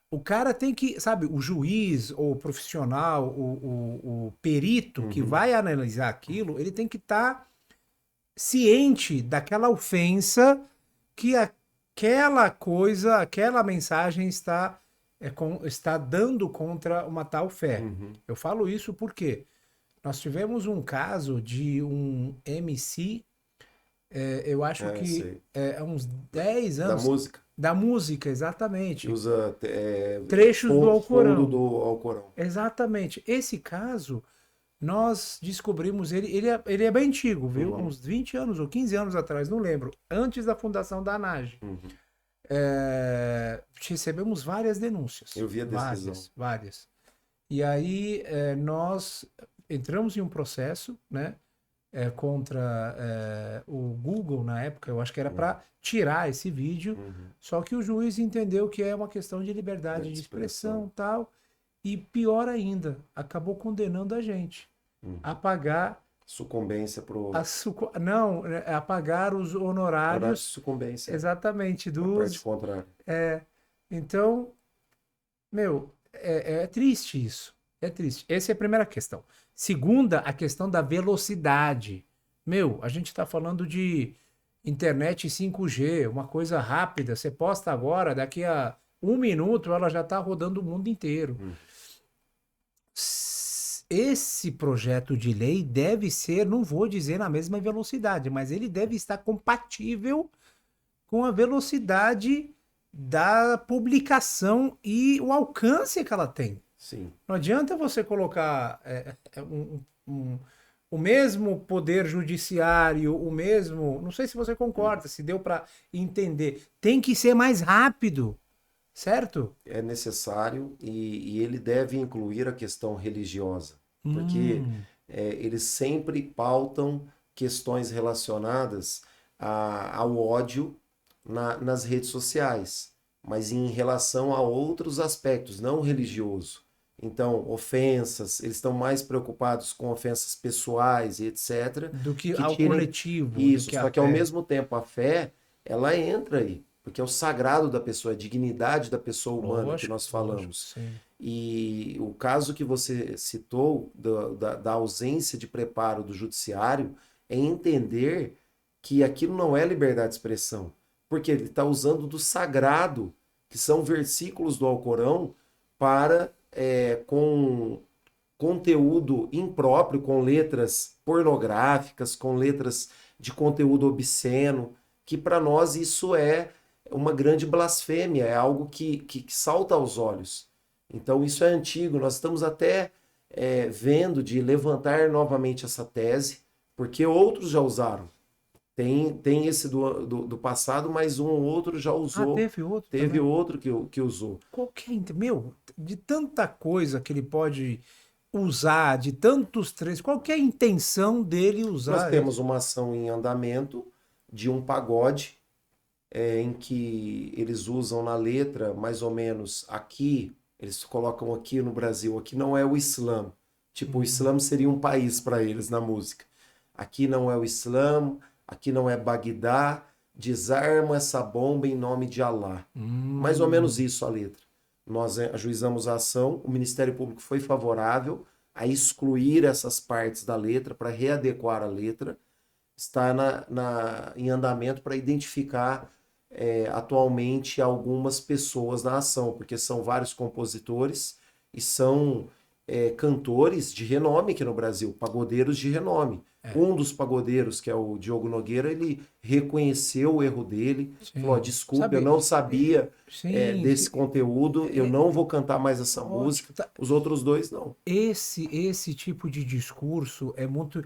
O cara tem que, sabe, o juiz, ou o profissional, o perito que uhum. vai analisar aquilo, ele tem que estar ciente daquela ofensa que aquela coisa, aquela mensagem está dando contra uma tal fé. Uhum. Eu falo isso porque nós tivemos um caso de um MC, eu acho que Sei. há uns 10 Da anos, música, da música, que exatamente. usa Trechos do fundo Alcorão. do Alcorão. Exatamente. Esse caso, nós descobrimos ele é bem antigo, viu? Há Uhum. uns 20 anos ou 15 anos atrás, não lembro. Antes da fundação da ANAGE. Uhum. Recebemos várias denúncias. Eu vi a decisão. Várias, várias. E aí nós entramos em um processo, né? Contra o Google na época, eu acho que era Uhum. para tirar esse vídeo, Uhum. só que o juiz entendeu que é uma questão de Da liberdade de expressão. expressão tal, e pior ainda, acabou condenando a gente Uhum. a pagar Sucumbência a pro não, a pagar os horário de honorários sucumbência, exatamente a parte dos. contrária. Então, meu, é triste isso. É triste. Essa é a primeira questão. Segunda, a questão da velocidade. Meu, a gente está falando de internet 5G, uma coisa rápida. Você posta agora, daqui a 1 minuto ela já está rodando o mundo inteiro. Uhum. Esse projeto de lei deve ser, não vou dizer na mesma velocidade, mas ele deve estar compatível com a velocidade da publicação e o alcance que ela tem. Sim. Não adianta você colocar o mesmo poder judiciário, o mesmo. Não sei se você Uhum. concorda, se deu para entender. Tem que ser mais rápido, certo? É necessário e ele deve incluir a questão religiosa, porque Hum, eles sempre pautam questões relacionadas ao ódio nas redes sociais, mas em relação a outros aspectos, não o religioso. Então, ofensas, eles estão mais preocupados com ofensas pessoais e etc., do que que ao tirem coletivo, do isso. que a Só que ao fé. mesmo tempo a fé, ela entra aí, porque é o sagrado da pessoa, a dignidade da pessoa humana que Lógico, nós lógico, falamos. sim. E o caso que você citou da ausência de preparo do judiciário é entender que aquilo não é liberdade de expressão, porque ele está usando do sagrado, que são versículos do Alcorão, para com conteúdo impróprio, com letras pornográficas, com letras de conteúdo obsceno, que para nós isso é uma grande blasfêmia, é algo que salta aos olhos. Então isso é antigo, nós estamos até vendo de levantar novamente essa tese, porque outros já usaram. Tem esse do passado, mas um ou outro já Ah, usou. teve outro Teve também. outro que usou. Meu, de tanta coisa que ele pode usar, de tantos trechos, qual que é a intenção dele Nós usar temos isso? uma ação em andamento de um pagode, em que eles usam na letra, mais ou menos, aqui, eles colocam aqui no Brasil, aqui não é o Islã. Tipo, o Hum, Islã seria um país para eles na música. Aqui não é o Islã, aqui não é Bagdá, desarma essa bomba em nome de Alá. Mais ou menos hum, isso a letra. Nós ajuizamos a ação, o Ministério Público foi favorável a excluir essas partes da letra para readequar a letra. Está em andamento para identificar atualmente algumas pessoas na ação, porque são vários compositores e são cantores de renome aqui no Brasil, pagodeiros de renome. é, Um dos pagodeiros, que é o Diogo Nogueira, ele reconheceu o erro dele, falou: "Ó, sim. desculpe, eu Sabe, não sabia sim, desse conteúdo, eu não vou cantar mais essa ótimo. música." Os outros dois não. Esse tipo de discurso é muito.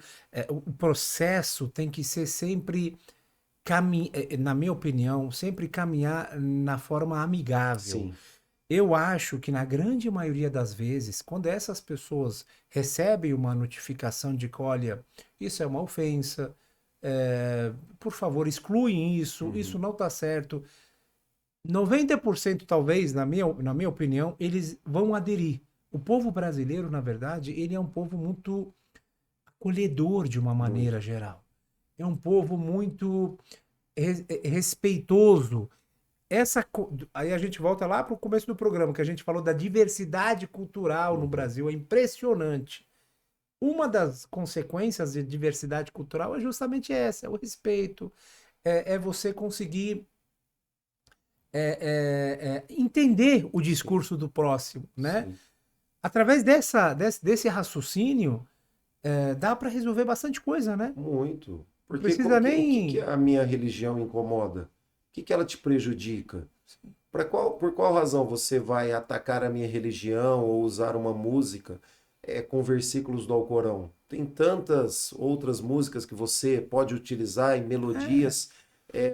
O processo tem que ser sempre, na minha opinião, sempre caminhar na forma amigável. Sim. Eu acho que na grande maioria das vezes, quando essas pessoas recebem uma notificação de que, olha, isso é uma ofensa, por favor, excluem isso, isso Uhum. não está certo. 90% talvez, na minha opinião, eles vão aderir. O povo brasileiro, na verdade, ele é um povo muito acolhedor de uma maneira Muito. geral. É um povo muito respeitoso. Aí a gente volta lá para o começo do programa, que a gente falou da diversidade cultural no Uhum. Brasil. É impressionante. Uma das consequências de diversidade cultural é justamente essa, é o respeito, é você conseguir entender o Sim, discurso do próximo, né? sim. Através desse raciocínio, dá para resolver bastante coisa, né? Muito. Não Porque precisa o que que nem. a minha religião incomoda? O que que ela te prejudica? Por qual razão você vai atacar a minha religião ou usar uma música com versículos do Alcorão? Tem tantas outras músicas que você pode utilizar em É, melodias.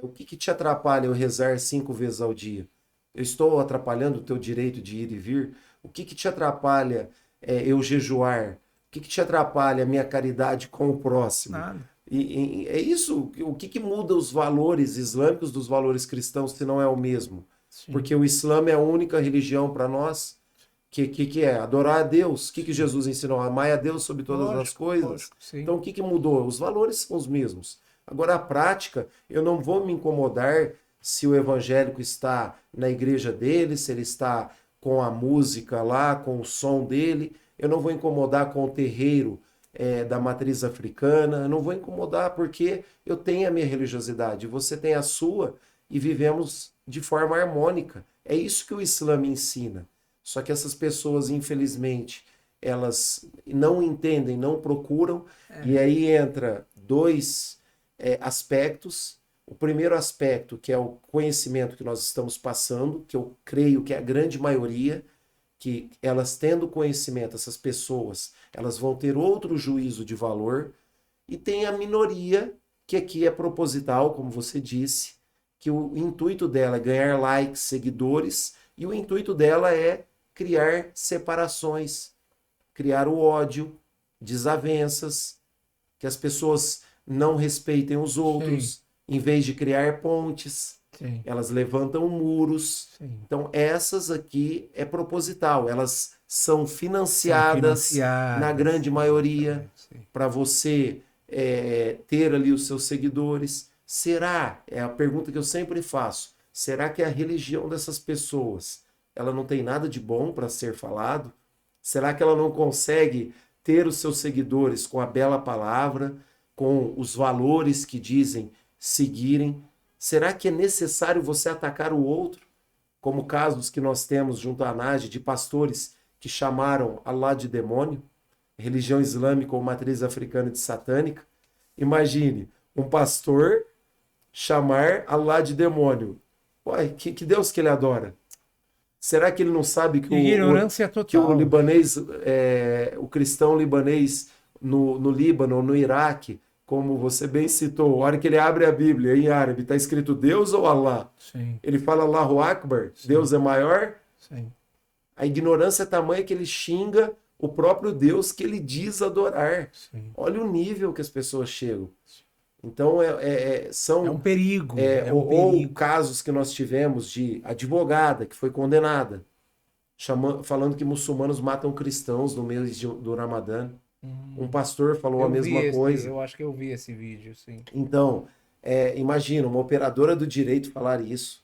O que que te atrapalha eu rezar 5 vezes ao dia? Eu estou atrapalhando o teu direito de ir e vir? O que que te atrapalha eu jejuar? O que que te atrapalha a minha caridade com o próximo? nada. E é isso, o que que muda os valores islâmicos dos valores cristãos se não é o mesmo? Sim, Porque o Islã é a única religião para nós que é adorar a Deus. O que que sim. Jesus ensinou? Amar a Deus sobre todas as Lógico, coisas. lógico, sim. Então, o que que mudou? Os valores são os mesmos. Agora, a prática, eu não vou me incomodar se o evangélico está na igreja dele, se ele está com a música lá, com o som dele. Eu não vou incomodar com o terreiro da matriz africana. Eu não vou incomodar porque eu tenho a minha religiosidade, você tem a sua e vivemos de forma harmônica. É isso que o Islã me ensina. Só que essas pessoas, infelizmente, elas não entendem, não procuram, e É, aí entra dois aspectos. O primeiro aspecto, que é o conhecimento que nós estamos passando, que eu creio que é a grande maioria, que elas tendo conhecimento, essas pessoas, elas vão ter outro juízo de valor, e tem a minoria, que aqui é proposital, como você disse, que o intuito dela é ganhar likes, seguidores, e o intuito dela é criar separações, criar o ódio, desavenças, que as pessoas não respeitem os sim, outros, em vez de criar pontes, sim, elas levantam muros. sim. Então, essas aqui é proposital, elas são São financiadas, na financiadas, grande maioria, exatamente, sim. para você ter ali os seus seguidores. Será? É a pergunta que eu sempre faço. Será que a religião dessas pessoas ela não tem nada de bom para ser falado? Será que ela não consegue ter os seus seguidores com a bela palavra, com os valores que dizem seguirem? Será que é necessário você atacar o outro? Como casos que nós temos junto à ANAGE de pastores que chamaram Allah de demônio, religião islâmica ou matriz africana de satânica. Imagine um pastor chamar Allah de demônio. Uai, que Deus que ele adora? Será que ele não sabe que Ignorância que o total. libanês, o cristão libanês no Líbano ou no Iraque, como você bem citou, a hora que ele abre a Bíblia em árabe, está escrito Deus ou Allah? Sim, Ele fala Allahu Akbar, Deus é maior? sim. A ignorância é tamanha que ele xinga o próprio Deus que ele diz adorar. Sim. Olha o nível que as pessoas chegam. Então, são É um perigo. É um ou perigo. casos que nós tivemos de advogada que foi condenada, falando que muçulmanos matam cristãos no mês do Ramadã. Um pastor falou a mesma coisa. Eu acho que eu vi esse vídeo, sim. Então, imagina, uma operadora do direito falar isso.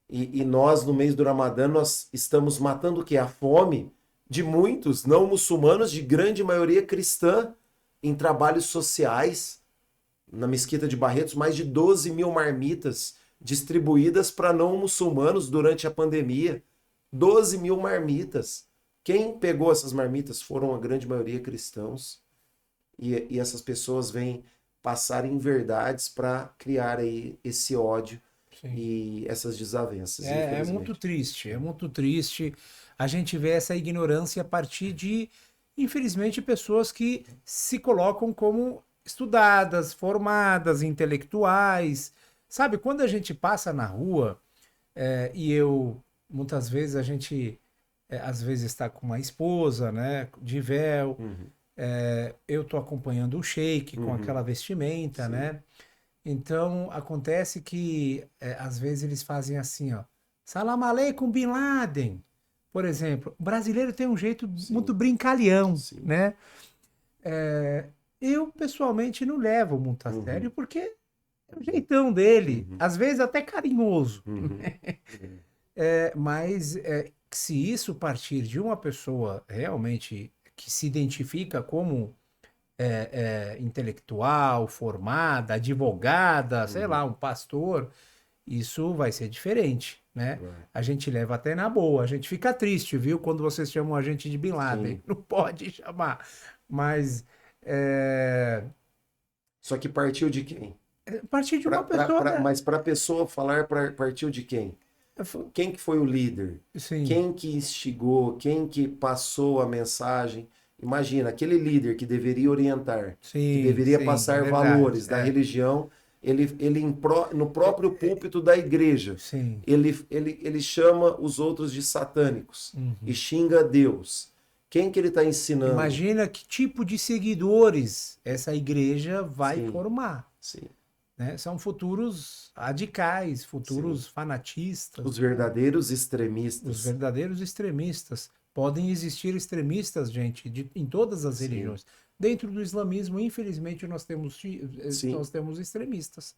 E nós, no mês do Ramadã, nós estamos matando o quê? A fome de muitos não muçulmanos, de grande maioria cristã, em trabalhos sociais. Na Mesquita de Barretos, mais de 12 mil marmitas distribuídas para não muçulmanos durante a pandemia. 12 mil marmitas. Quem pegou essas marmitas foram a grande maioria cristãos. E essas pessoas vêm passar inverdades para criar aí esse ódio. Sim. E essas desavenças. É muito triste, é muito triste a gente ver essa ignorância a partir de, infelizmente, pessoas que se colocam como estudadas, formadas, intelectuais. Sabe, quando a gente passa na rua, muitas vezes a gente, às vezes está com uma esposa, né, de véu, eu estou acompanhando o sheik com aquela vestimenta, sim, né? Então, acontece que, às vezes, eles fazem assim, ó. Salam aleikum, Bin Laden. Por exemplo, o brasileiro tem um jeito, sim, muito brincalhão, sim, né? Eu, pessoalmente, não levo muito a sério, porque é o jeitão dele. Às vezes, até carinhoso. Mas, se isso partir de uma pessoa realmente que se identifica como intelectual, formada, advogada, sei lá, um pastor, isso vai ser diferente, né? A gente leva até na boa, a gente fica triste, viu? Quando vocês chamam a gente de Bin Laden. Sim. Não pode chamar, mas... Só que partiu de quem? Partiu de uma pessoa... Mas para a pessoa falar, partiu de quem? Quem que foi o líder? Sim. Quem que instigou? Quem que passou a mensagem? Imagina, aquele líder que deveria orientar, sim, que deveria passar valores da religião, no próprio púlpito da igreja, sim, ele chama os outros de satânicos e xinga Deus. Quem que ele está ensinando? Imagina que tipo de seguidores essa igreja vai, sim, formar. Sim. Né? São futuros radicais, futuros, sim, fanatistas. Os verdadeiros, né, extremistas. Os verdadeiros extremistas. Podem existir extremistas, gente, em todas as, sim, religiões. Dentro do islamismo, infelizmente, nós temos extremistas,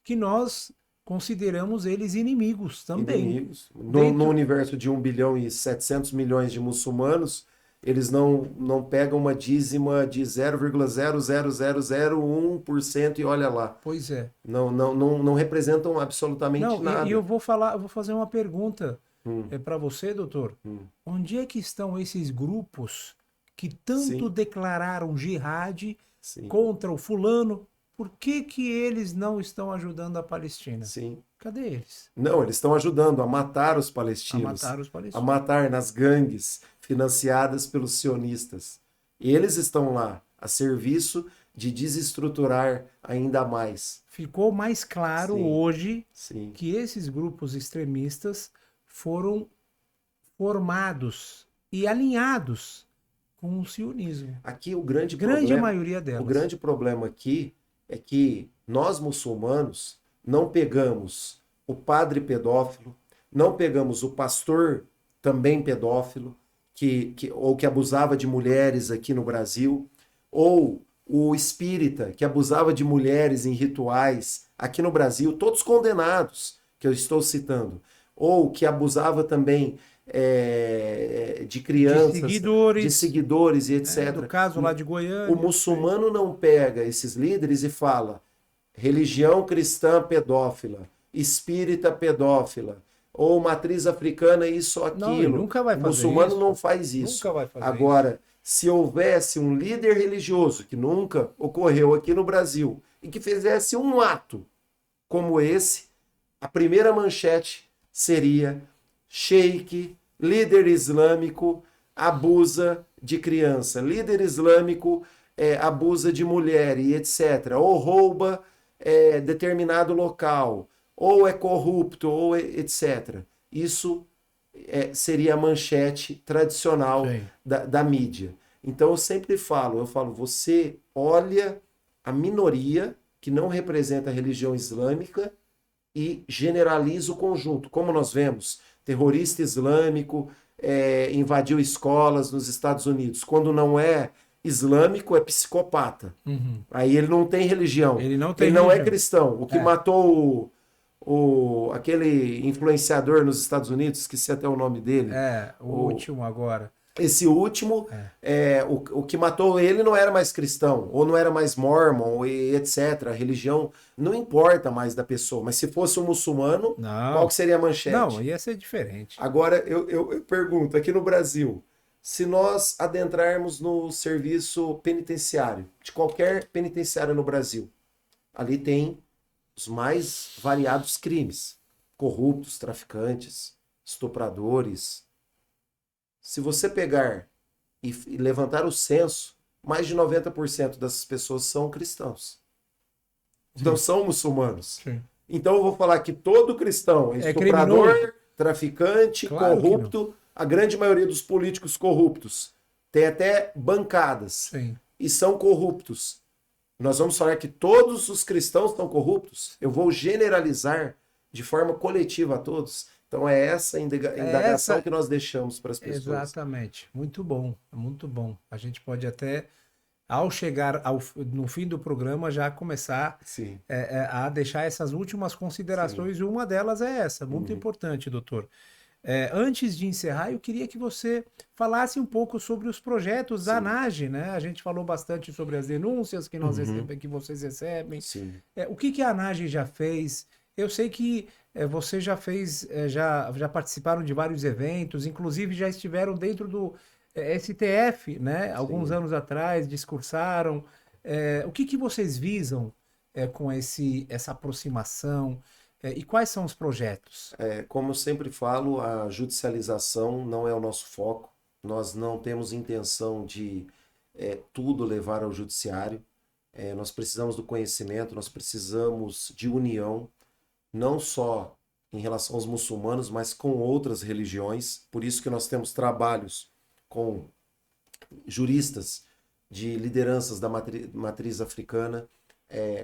que nós consideramos eles inimigos também. Inimigos. No universo de 1 bilhão e 700 milhões de muçulmanos, eles não pegam uma dízima de 0,00001% e olha lá. Pois é. Não representam absolutamente nada. E eu vou fazer uma pergunta para você, doutor. Onde é que estão esses grupos que tanto, sim, declararam jihad, sim, contra o fulano? Por que eles não estão ajudando a Palestina? Sim. Cadê eles? Não, eles estão ajudando a matar os palestinos. A matar nas gangues financiadas pelos sionistas. Eles estão lá a serviço de desestruturar ainda mais. Ficou mais claro, sim, hoje, sim, que esses grupos extremistas foram formados e alinhados com o sionismo. Aqui o grande maioria delas. O grande problema aqui é que nós muçulmanos não pegamos o padre pedófilo, não pegamos o pastor também pedófilo, ou que abusava de mulheres aqui no Brasil, ou o espírita que abusava de mulheres em rituais aqui no Brasil, todos condenados, que eu estou citando, ou que abusava também de crianças, de seguidores e etc. No caso lá de Goiânia. O muçulmano não pega esses líderes e fala religião cristã pedófila, espírita pedófila, ou matriz africana, isso ou Não, ele aquilo. nunca vai O fazer muçulmano isso. não faz isso. Nunca vai fazer Agora, se houvesse um líder religioso, que nunca ocorreu aqui no Brasil, e que fizesse um ato como esse, a primeira manchete seria: sheik, líder islâmico, abusa de criança, líder islâmico abusa de mulher e etc. Ou rouba determinado local, ou é corrupto, ou etc. Isso seria a manchete tradicional Sim. da mídia. Então eu falo, você olha a minoria que não representa a religião islâmica e generaliza o conjunto. Como nós vemos, terrorista islâmico invadiu escolas nos Estados Unidos. Quando não é islâmico, é psicopata. Uhum. Aí ele não tem religião. Ele não tem Ele não é religião. cristão. O que matou aquele influenciador nos Estados Unidos, esqueci até o nome dele. O último agora. Esse último, o que matou ele não era mais cristão, ou não era mais mormon, e etc. A religião não importa mais da pessoa. Mas se fosse um muçulmano, Não. qual que seria a manchete? Não, ia ser diferente. Agora, eu pergunto, aqui no Brasil, se nós adentrarmos no serviço penitenciário, de qualquer penitenciário no Brasil, ali tem os mais variados crimes. Corruptos, traficantes, estupradores. Se você pegar e levantar o censo, mais de 90% dessas pessoas são cristãos. Não são muçulmanos. Sim. Então eu vou falar que todo cristão é estuprador, criminoso. traficante, Claro que corrupto. A grande maioria dos políticos corruptos tem até bancadas Sim. e são corruptos. Nós vamos falar que todos os cristãos são corruptos? Eu vou generalizar de forma coletiva a todos. Então é essa indagação que nós deixamos para as pessoas. Exatamente. Muito bom, muito bom. A gente pode até, ao chegar no fim do programa, já começar Sim. a deixar essas últimas considerações, e uma delas é essa, muito importante, doutor. Antes de encerrar, eu queria que você falasse um pouco sobre os projetos da ANAGE, né? A gente falou bastante sobre as denúncias que nós que vocês recebem. Sim. O que a ANAGE já fez? Eu sei que você já fez, já participaram de vários eventos, inclusive já estiveram dentro do STF, né? Alguns anos atrás, discursaram. O que vocês visam com essa aproximação? E quais são os projetos? Como eu sempre falo, a judicialização não é o nosso foco. Nós não temos intenção de tudo levar ao judiciário. Nós precisamos do conhecimento, nós precisamos de união, não só em relação aos muçulmanos, mas com outras religiões. Por isso que nós temos trabalhos com juristas de lideranças da matriz africana,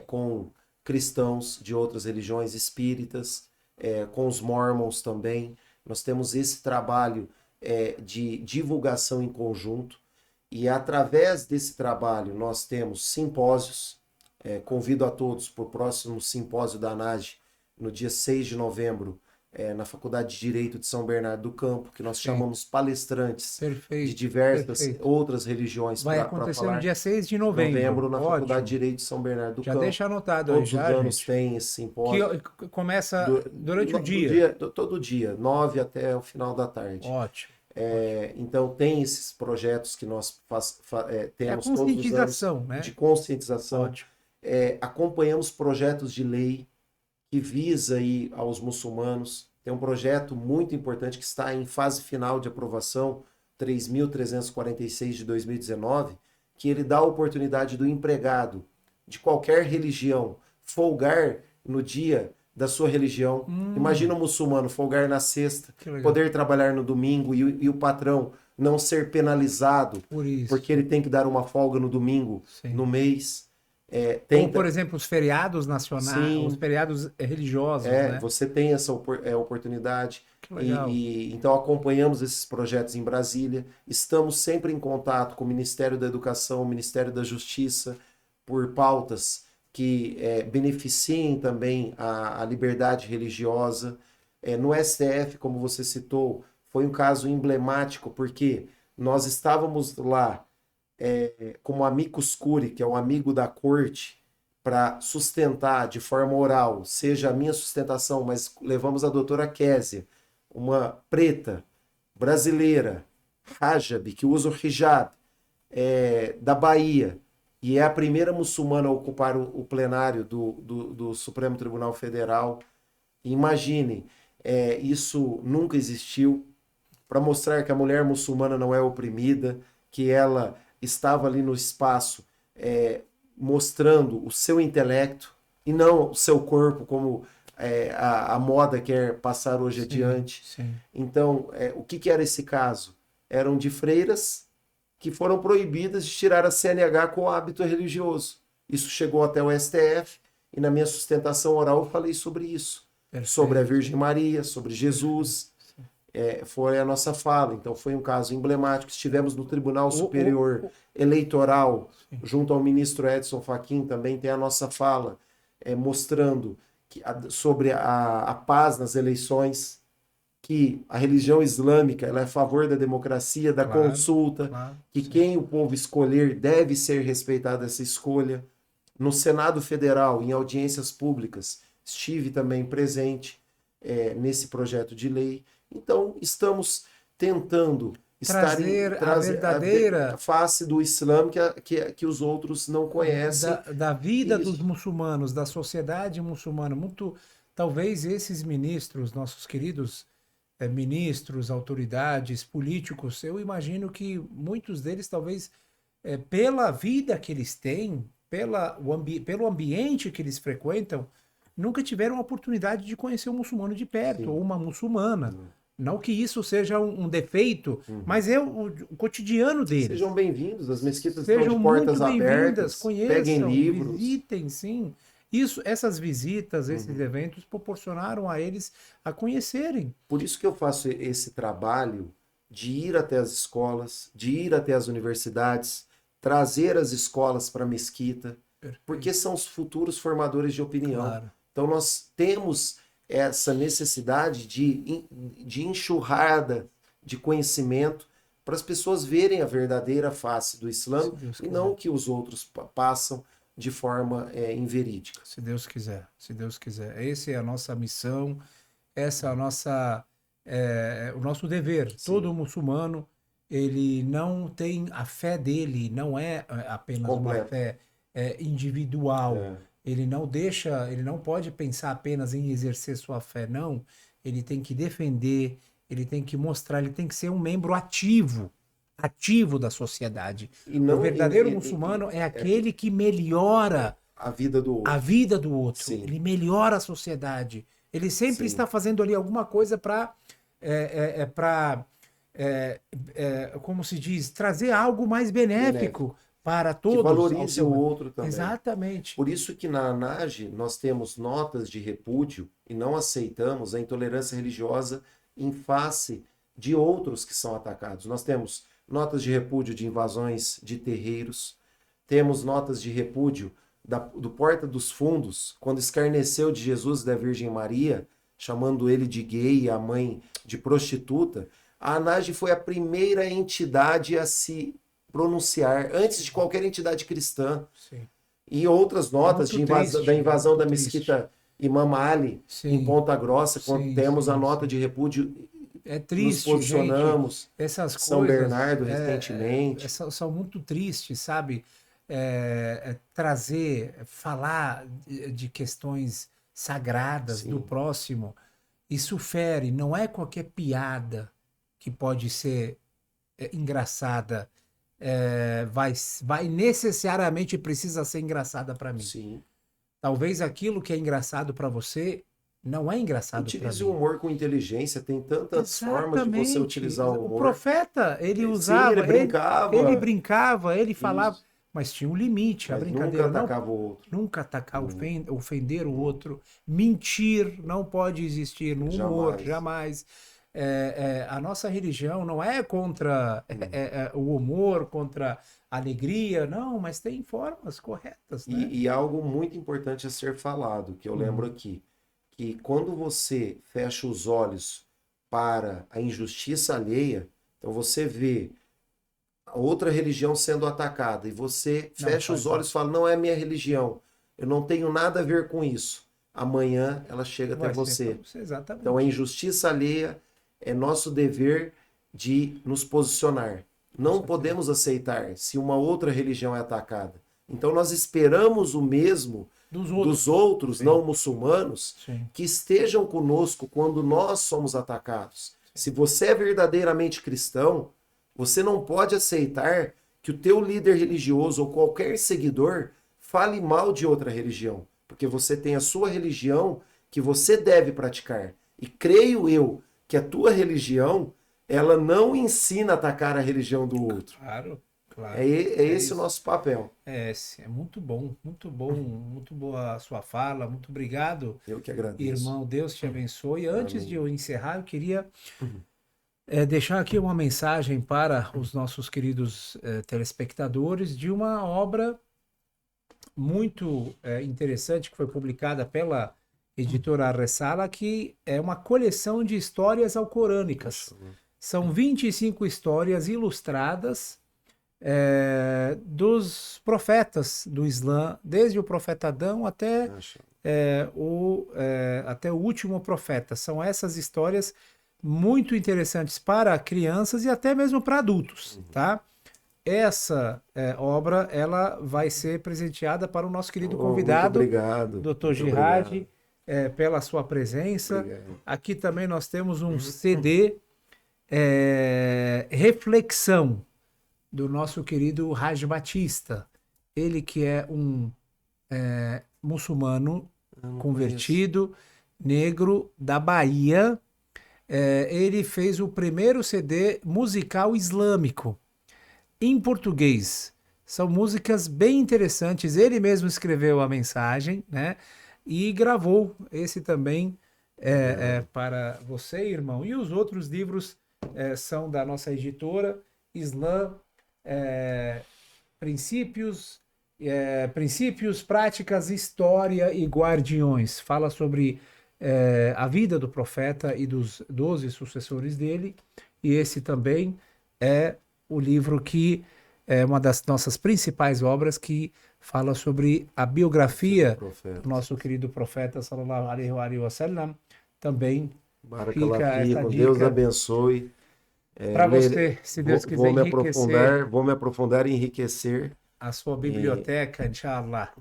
com cristãos de outras religiões, espíritas, com os mormons também. Nós temos esse trabalho de divulgação em conjunto, e através desse trabalho nós temos simpósios. Convido a todos para o próximo simpósio da ANAGE, no dia 6 de novembro, na Faculdade de Direito de São Bernardo do Campo, que nós chamamos palestrantes de diversas outras religiões. Vai acontecer no dia 6 de novembro. Na Faculdade de Direito de São Bernardo do Campo. Já deixa anotado aí, já, Todos os anos tem esse simpósio. Que começa durante o dia? Todo dia, 9 até o final da tarde. Ótimo. Então tem esses projetos que nós temos todos os anos, né? De conscientização. Ótimo. Acompanhamos projetos de lei que visa aí aos muçulmanos. Tem um projeto muito importante que está em fase final de aprovação, 3.346 de 2019, que ele dá a oportunidade do empregado de qualquer religião folgar no dia da sua religião. Imagina um muçulmano folgar na sexta, poder trabalhar no domingo e o patrão não ser penalizado porque ele tem que dar uma folga no domingo, no mês. Como, por exemplo, os feriados nacionais, os feriados religiosos, né? Você tem essa oportunidade. Então acompanhamos esses projetos em Brasília. Estamos sempre em contato com o Ministério da Educação, o Ministério da Justiça, por pautas que beneficiem também a liberdade religiosa. No STF, como você citou, foi um caso emblemático, porque nós estávamos lá como amicus curiae, que é o amigo da corte, para sustentar de forma oral, seja a minha sustentação, mas levamos a doutora Késia, uma preta, brasileira, Rajab, que usa o hijab, da Bahia, e é a primeira muçulmana a ocupar o plenário do Supremo Tribunal Federal. Imaginem, isso nunca existiu, para mostrar que a mulher muçulmana não é oprimida, que ela estava ali no espaço mostrando o seu intelecto e não o seu corpo, como a moda quer passar hoje adiante. Sim. Então, o que era esse caso? Eram de freiras que foram proibidas de tirar a CNH com o hábito religioso. Isso chegou até o STF e na minha sustentação oral eu falei sobre isso. Perfeito. Sobre a Virgem Maria, sobre Jesus. Foi a nossa fala. Então foi um caso emblemático. Estivemos no Tribunal Superior Eleitoral, junto ao ministro Edson Fachin, também tem a nossa fala, mostrando sobre a paz nas eleições, que a religião islâmica ela é a favor da democracia, da consulta, que quem o povo escolher deve ser respeitada essa escolha. No Senado Federal, em audiências públicas, estive também presente nesse projeto de lei. Então, estamos tentando trazer a verdadeira face do Islã que os outros não conhecem. Da vida dos muçulmanos, da sociedade muçulmana. Talvez esses ministros, nossos queridos ministros, autoridades, políticos, eu imagino que muitos deles, talvez, pela vida que eles têm, pelo ambiente que eles frequentam, nunca tiveram a oportunidade de conhecer um muçulmano de perto, ou uma muçulmana. Não que isso seja um defeito, mas é o cotidiano deles. Sejam bem-vindos, as mesquitas estão de portas abertas, conheçam, peguem livros. Visitem, sim. Essas visitas, esses eventos proporcionaram a eles a conhecerem. Por isso que eu faço esse trabalho de ir até as escolas, de ir até as universidades, trazer as escolas para a mesquita, porque são os futuros formadores de opinião. Claro. Então nós temos essa necessidade de enxurrada de conhecimento para as pessoas verem a verdadeira face do Islã e não o que os outros passam de forma inverídica. Se Deus quiser, se Deus quiser. Essa é a nossa missão, essa é a nossa, o nosso dever. Sim. Todo muçulmano, ele não tem, a fé dele não é apenas uma fé individual. Ele não pode pensar apenas em exercer sua fé, não. Ele tem que defender, ele tem que mostrar, ele tem que ser um membro ativo da sociedade. O verdadeiro muçulmano é aquele que melhora a vida do outro. A vida do outro. Sim. Ele melhora a sociedade. Ele sempre está fazendo ali alguma coisa para, como se diz, trazer algo mais benéfico. Para todos. Que valorize o outro também. Exatamente. Por isso que na ANAGE nós temos notas de repúdio e não aceitamos a intolerância religiosa em face de outros que são atacados. Nós temos notas de repúdio de invasões de terreiros, temos notas de repúdio do Porta dos Fundos, quando escarneceu de Jesus e da Virgem Maria, chamando ele de gay e a mãe de prostituta. A ANAGE foi a primeira entidade a se pronunciar antes de qualquer entidade cristã. Sim. E outras notas da invasão da mesquita Imam Ali em Ponta Grossa, quando temos a nota de repúdio. É triste, nos posicionamos. Gente, essas São coisas, Bernardo recentemente. São muito tristes, sabe? Falar de questões sagradas do próximo, isso fere. Não é qualquer piada que pode ser engraçada. Vai necessariamente precisa ser engraçada para mim. Sim. Talvez aquilo que é engraçado para você não é engraçado para mim. Utilize o humor com inteligência, tem tantas formas de você utilizar o humor. O profeta, ele usava, ele brincava, ele falava, mas tinha um limite, a brincadeira. Nunca atacava o outro. Nunca atacar, ofender o outro. Mentir não pode existir no humor, jamais. A nossa religião não é contra o humor, contra a alegria, não, mas tem formas corretas. Né? E algo muito importante a ser falado, que eu lembro aqui, que quando você fecha os olhos para a injustiça alheia, então você vê a outra religião sendo atacada e você fecha os olhos e fala, não é minha religião, eu não tenho nada a ver com isso. Amanhã ela chega até você. Exatamente. Então a injustiça alheia é nosso dever de nos posicionar. Não podemos aceitar se uma outra religião é atacada. Então nós esperamos o mesmo dos outros não muçulmanos que estejam conosco quando nós somos atacados. Se você é verdadeiramente cristão, você não pode aceitar que o teu líder religioso ou qualquer seguidor fale mal de outra religião, porque você tem a sua religião que você deve praticar. E creio eu que a tua religião, ela não ensina a atacar a religião do outro. Claro, claro. É esse o nosso papel. É muito bom, muito boa a sua fala, muito obrigado. Eu que agradeço. Irmão, Deus te abençoe. Antes de eu encerrar, eu queria deixar aqui uma mensagem para os nossos queridos telespectadores de uma obra muito interessante que foi publicada pela editora Ar-Resala, que é uma coleção de histórias alcorânicas. São 25 histórias ilustradas dos profetas do Islã, desde o profeta Adão até o último profeta. São essas histórias muito interessantes para crianças e até mesmo para adultos, tá? Essa obra ela vai ser presenteada para o nosso querido convidado, Dr. Jihad, pela sua presença. Obrigado. Aqui também nós temos um CD Reflexão, do nosso querido Raj Batista. Ele que é um muçulmano convertido, negro, da Bahia. Ele fez o primeiro CD musical islâmico em português. São músicas bem interessantes. Ele mesmo escreveu a mensagem, né? E gravou esse também para você, irmão. E os outros livros são da nossa editora, Islã, Princípios, Práticas, História e Guardiões. Fala sobre a vida do profeta e dos 12 sucessores dele. E esse também é o livro que é uma das nossas principais obras, que fala sobre a biografia do nosso querido profeta, sallallahu alaihi wa sallam. Também fica essa dica. Deus abençoe. Para você, se Deus quiser enriquecer. Vou me aprofundar e enriquecer a sua biblioteca, inshallah.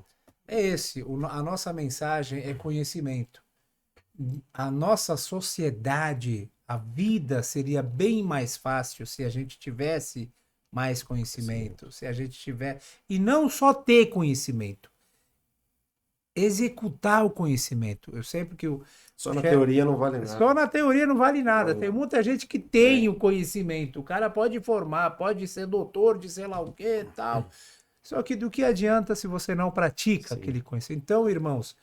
A nossa mensagem é conhecimento. A nossa sociedade, a vida seria bem mais fácil se a gente tivesse mais conhecimento, se a gente tiver... E não só ter conhecimento, executar o conhecimento. Eu sempre que só na teoria não vale nada. Só na teoria não vale nada. Tem muita gente que tem o conhecimento. O cara pode formar, pode ser doutor de sei lá o que e tal. Só que do que adianta se você não pratica aquele conhecimento? Então, irmãos,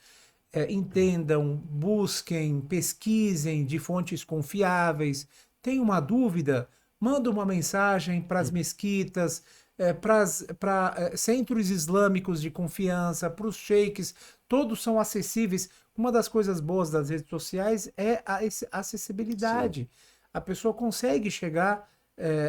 entendam, busquem, pesquisem de fontes confiáveis. Tem uma dúvida? Manda uma mensagem para as mesquitas, para centros islâmicos de confiança, para os sheiks. Todos são acessíveis. Uma das coisas boas das redes sociais é a acessibilidade. Sim. A pessoa consegue chegar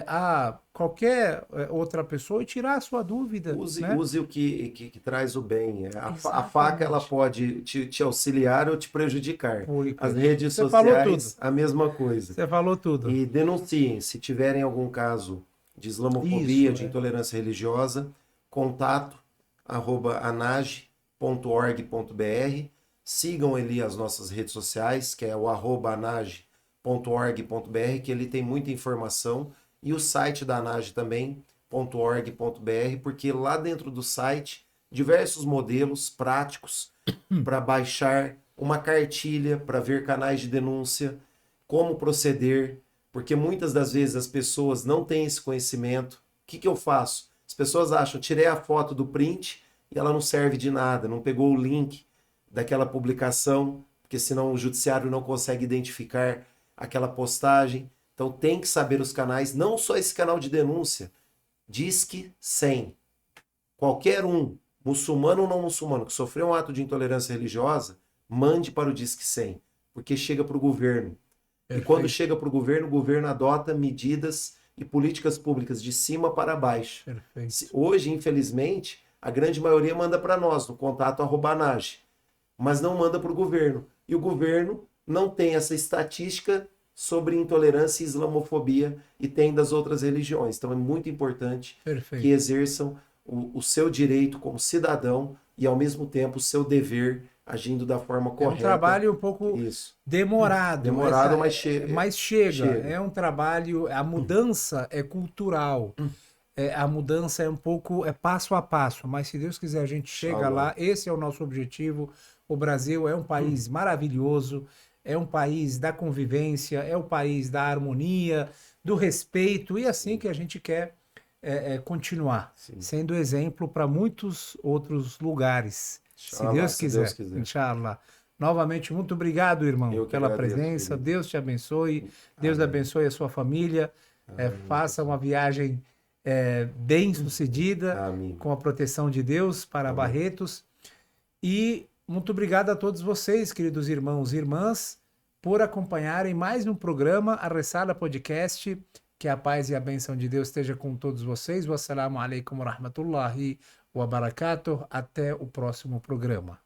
a qualquer outra pessoa e tirar a sua dúvida. Use o que traz o bem. A faca ela pode te auxiliar ou te prejudicar. As redes sociais, a mesma coisa. Você falou tudo. E denunciem, se tiverem algum caso de islamofobia, de intolerância religiosa, contato@anage.org.br. Sigam ali as nossas redes sociais, que é o @anage.org.br, que ele tem muita informação, e o site da ANAGE também, .org.br, porque lá dentro do site, diversos modelos práticos para baixar, uma cartilha para ver canais de denúncia, como proceder, porque muitas das vezes as pessoas não têm esse conhecimento. O que eu faço? As pessoas acham, tirei a foto do print e ela não serve de nada, não pegou o link daquela publicação, porque senão o judiciário não consegue identificar aquela postagem. Então tem que saber os canais, não só esse canal de denúncia, Disque 100. Qualquer um, muçulmano ou não muçulmano, que sofreu um ato de intolerância religiosa, mande para o Disque 100, porque chega para o governo. Perfeito. E quando chega para o governo adota medidas e políticas públicas de cima para baixo. Perfeito. Hoje, infelizmente, a grande maioria manda para nós, no contato @anage, mas não manda para o governo. E o governo não tem essa estatística sobre intolerância e islamofobia e tem das outras religiões. Então é muito importante que Perfeito. exerçam o seu direito como cidadão e, ao mesmo tempo, o seu dever agindo da forma É um correta. trabalho um pouco Isso. demorado, Demorado, mas mas chega. chega. É um trabalho, a mudança é cultural. A mudança é um pouco, é passo a passo, mas se Deus quiser a gente chega lá, esse é o nosso objetivo. O Brasil é um país maravilhoso, é um país da convivência, é o país da harmonia, do respeito, e assim que a gente quer continuar, Sim. sendo exemplo para muitos outros lugares, se Inshallah, Deus se quiser, Deus quiser. Inshallah. Novamente, muito obrigado, irmão, Eu que pela agradeço, presença. querido. Deus te abençoe, Deus Amém. abençoe a sua família. Amém. Faça uma viagem bem sucedida, Amém. com a proteção de Deus para Amém. Barretos. E muito obrigado a todos vocês, queridos irmãos e irmãs, por acompanharem mais um programa, a Ressala Podcast. Que a paz e a bênção de Deus esteja com todos vocês. Wassalamu alaikum wa rahmatullahi wa barakatuh. Até o próximo programa.